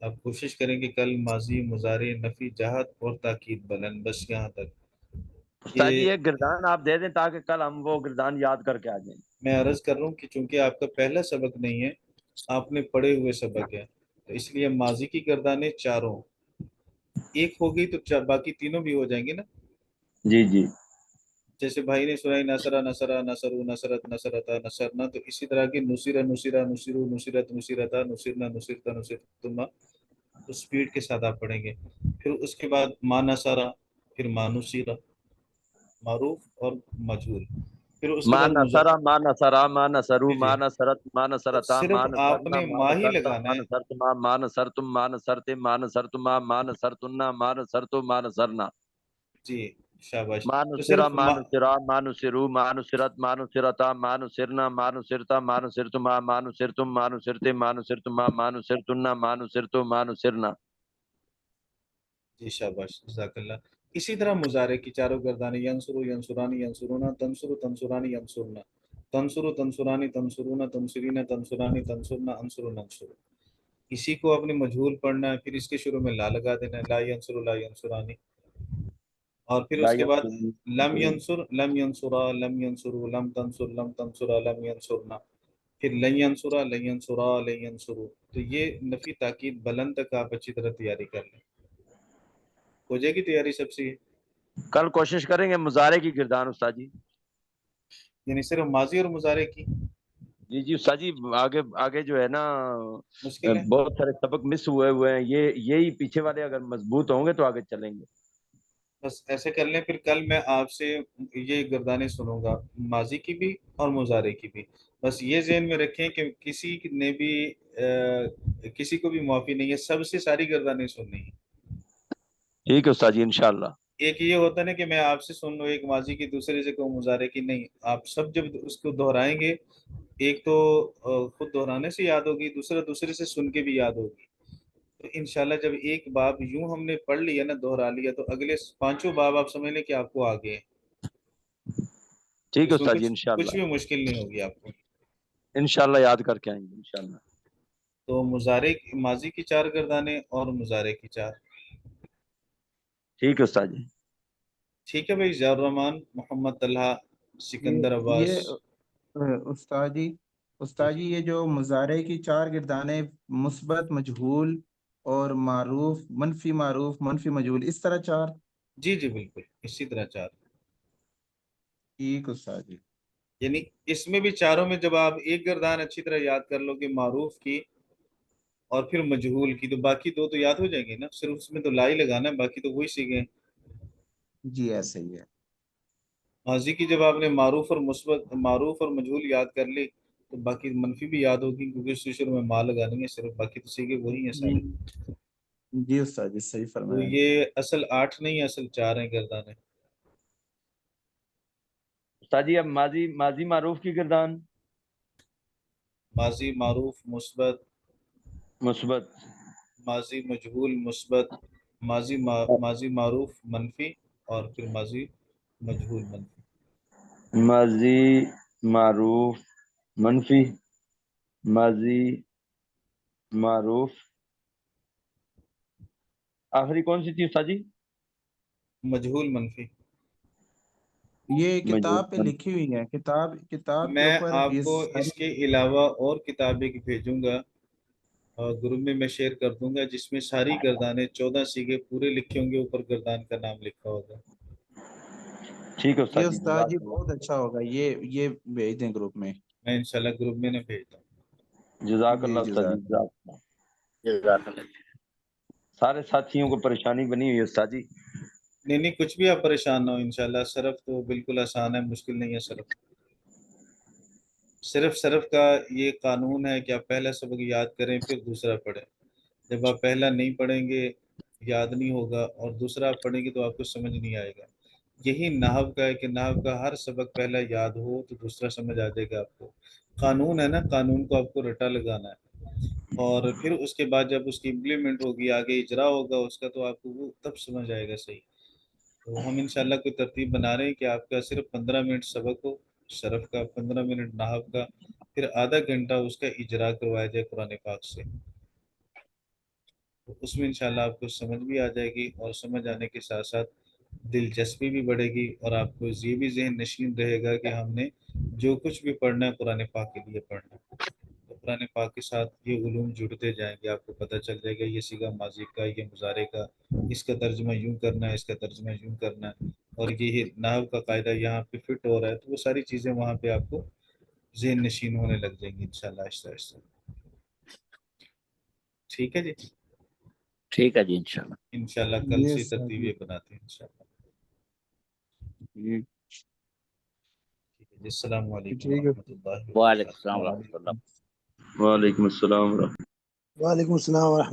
آپ کوشش کریں کہ کل ماضی، مضارع، نفی جہد اور تاکید بلند، بس یہاں تک. استاد جی یہ ایک گردان آپ دے دیں تاکہ کل ہم وہ گردان یاد کر کے آ جائیں. میں عرض کر رہا ہوں کہ چونکہ آپ کا پہلا سبق نہیں ہے، آپ نے پڑھے ہوئے سبق ہے، تو اس لیے ماضی کی گردانیں چاروں، ایک ہو گئی تو باقی تینوں بھی ہو جائیں گے نا. جی جی جیسے بھائی نے سنائی نصرہ نصرہ نصرو نصرت نصرتا نصرنا، تو اسی طرح کی نصیرہ نصیرہ نصیرو نصیرت نصیرتا نصرنا نصرتا نصرتما، تو سپیڈ کے ساتھ آپ پڑھیں گے. پھر اس کے بعد ما نصرہ، پھر ما نصیرہ، معروف اور مجہول. پھر اس کے ما بعد نصرا ما نصرا ما نصرو جی ما جی، نصرت ما تو نصرتا ما صرف آپ نصرنا نے ما ما ہی نصرتا لگانا ما ہے. نصرتما ما نصرتم ما نصرتم ما نصرتما ما نصرتنا ما نصرتو ما نصرنا جی شاباش. ما تو نصرا صرف ما نصرا ما نصرو ما نصرت ما نصرتا ما نصرنا ما نصرتا ما نصرتما ما نصرتم ما نصرتے ما نصرتما ما نصرتنا ما نصرتو ما نصرنا. جی شاباش، جزاک اللہ. اسی طرح مضارع کی چاروں گردانیں، ینصرو ینصرانی ینصرونا، تنصرو تنصرانی ینصرنا، تنصرو تنصرانی تنصرونا، تنصرینا تنصرانی تنصرنا، انصرو ننصرو. اسی کو اپنے مجہول پڑھنا ہے، پھر اس کے شروع میں لا لگا دینا ہے، لا ینصرو لا ینصرانی. اور پھر لا اس کے بعد لم ينصر ینصر لم ینصرا لم ینصرو لم تنصر لم تنصرا لم ینصرنا، پھر لن ینصرا لن ینصرا لن ینصرو. تو یہ نفی تاکید بلند تک آپ اچھی طرح تیاری کر لیں. ہو جائے گی تیاری سب سے؟ کل کوشش کریں گے مضارع کی گردان استاد جی. یعنی صرف ماضی اور مضارع کی؟ جی جی استاد جی آگے آگے جو ہے نا مشکل ہے. بہت سارے سبق مس ہوئے ہیں، یہی پیچھے والے اگر مضبوط ہوں گے تو آگے چلیں گے. بس ایسے کر لیں، پھر کل میں آپ سے یہ گردانیں سنوں گا، ماضی کی بھی اور مضارع کی بھی. بس یہ ذہن میں رکھیں کہ کسی نے بھی کسی کو بھی معافی نہیں ہے، سب سے ساری گردانیں سننی ہیں. ٹھیک ہے استاد جی انشاءاللہ. ایک یہ ہوتا ہے نا کہ میں آپ سے سن لوں ایک ماضی کی، دوسرے سے کہوں مضارع کی، نہیں، آپ سب جب اس کو دہرائیں گے، ایک تو خود دہرانے سے یاد ہوگی، دوسرا دوسرے سے سن کے بھی یاد ہوگی. تو انشاءاللہ جب ایک باب یوں ہم نے پڑھ لیا نا، دہرا لیا، تو اگلے پانچوں باب آپ سمجھ لیں کہ آپ کو آگے ہیں. ٹھیک ہے اس میں استاد جی کچھ انشاءاللہ. بھی مشکل نہیں ہوگی آپ کو. انشاءاللہ یاد کر کے آئیں گے انشاءاللہ. تو ماضی کی چار گردانیں اور مضارع کی چار. ٹھیک ہے استاد جی. ٹھیک ہے بھائی. ضیاء الرحمان، محمد طلحہ، سکندر عباس. استاد جی یہ جو مضارع کی چار گردانیں مثبت مجہول اور معروف منفی مجہول، اس طرح چار؟ جی جی بالکل اسی طرح چار. ٹھیک استاد جی. یعنی اس میں بھی چاروں میں جب آپ ایک گردان اچھی طرح یاد کر لو گے معروف کی اور پھر مجہول کی، تو باقی دو تو یاد ہو جائیں گے نا. صرف اس میں تو لا ہی لگانا ہے، باقی تو وہی سیکھیں. جی ایسا ہی ہے. ماضی کی جب آپ نے معروف اور مجہول یاد کر لی، تو باقی منفی بھی یاد ہوگی، کیونکہ اس کے شروع میں ما لگانی ہے صرف، باقی تو سیکھے وہی ہیں سارے. جی استاد جی صحیح تو فرمایا. یہ اصل 8 نہیں، اصل 4 ہیں گردانیں. استاد جی اب ماضی معروف کی گردان. ماضی معروف مثبت، مثبت، ماضی مجہول مثبت، ماضی معروف منفی، اور پھر ماضی مجہول منفی. ماضی معروف منفی، ماضی معروف، آخری کون سی تھی استاد جی؟ مجہول منفی. یہ کتاب پہ مجھول. لکھی ہوئی ہے، کتاب کے میں اوپر آپ یہ کو اس کے علاوہ اور کتابیں بھیجوں گا، اور گروپ میں شیئر کر دوں گا، جس میں ساری گردانیں 14 سیگے پورے لکھے ہوں گے، اوپر گردان کا نام لکھا ہوگا. ٹھیک ہے یہ استاد جی استاد جی جزاک اللہ. بہت اچھا ہوگا، یہ بھیج دیں گروپ میں. میں انشاءاللہ گروپ میں نہ بھیجتا ہوں. جزاک جی اللہ استاد جی جزاک اللہ. جزاک اللہ. جزاک اللہ. سارے ساتھیوں کو پریشانی بنی ہوئی ہے استاد جی. نہیں کچھ بھی آپ پریشان نہ ہو انشاءاللہ. صرف تو بالکل آسان ہے، مشکل نہیں ہے. صرف کا یہ قانون ہے کہ آپ پہلا سبق یاد کریں پھر دوسرا پڑھیں. جب آپ پہلا نہیں پڑھیں گے یاد نہیں ہوگا، اور دوسرا آپ پڑھیں گے تو آپ کو سمجھ نہیں آئے گا. یہی نحو کا ہے کہ نحو کا ہر سبق پہلا یاد ہو تو دوسرا سمجھ آ جائے گا آپ کو. قانون ہے نا، قانون کو آپ کو رٹا لگانا ہے، اور پھر اس کے بعد جب اس کی امپلیمنٹ ہوگی، آگے اجرا ہوگا اس کا، تو آپ کو وہ تب سمجھ آئے گا صحیح. تو ہم انشاءاللہ کوئی ترتیب بنا رہے ہیں کہ آپ کا صرف 15 منٹ سبق ہو صرف کا، 15 منٹ نحو کا، پھر آدھا گھنٹہ اس کا اجرا کروایا جائے قرآن پاک سے. تو اس میں انشاءاللہ آپ کو سمجھ بھی آ جائے گی، اور سمجھ آنے کے ساتھ ساتھ دلچسپی بھی بڑھے گی اور آپ کو یہ بھی ذہن نشین رہے گا کہ ہم نے جو کچھ بھی پڑھنا ہے قرآن پاک کے لیے پڑھنا ہے۔ تو قرآن پاک کے ساتھ یہ علوم جڑتے جائیں گے، آپ کو پتہ چل جائے گا یہ صیغہ ماضی کا، یہ مضارع کا، اس کا ترجمہ یوں کرنا ہے، اس کا ترجمہ یوں کرنا ہے، اور یہ نحو کا قاعدہ یہاں پہ فٹ ہو رہا ہے، تو وہ ساری چیزیں وہاں پہ آپ کو ذہن نشین ہونے لگ جائیں گی انشاءاللہ آہستہ آہستہ۔ ٹھیک ہے جی، ٹھیک ہے جی انشاءاللہ۔ انشاءاللہ کل سے ترتیب یہ بناتے ہیں انشاءاللہ۔ ٹھیک ہے جی، السلام علیکم ورحمۃ اللہ وعلیکم وبرکاتہ۔ السلام ورحمۃ اللہ۔ وعلیکم السلام ورحمۃ اللہ۔ وعلیکم السلام ورحمۃ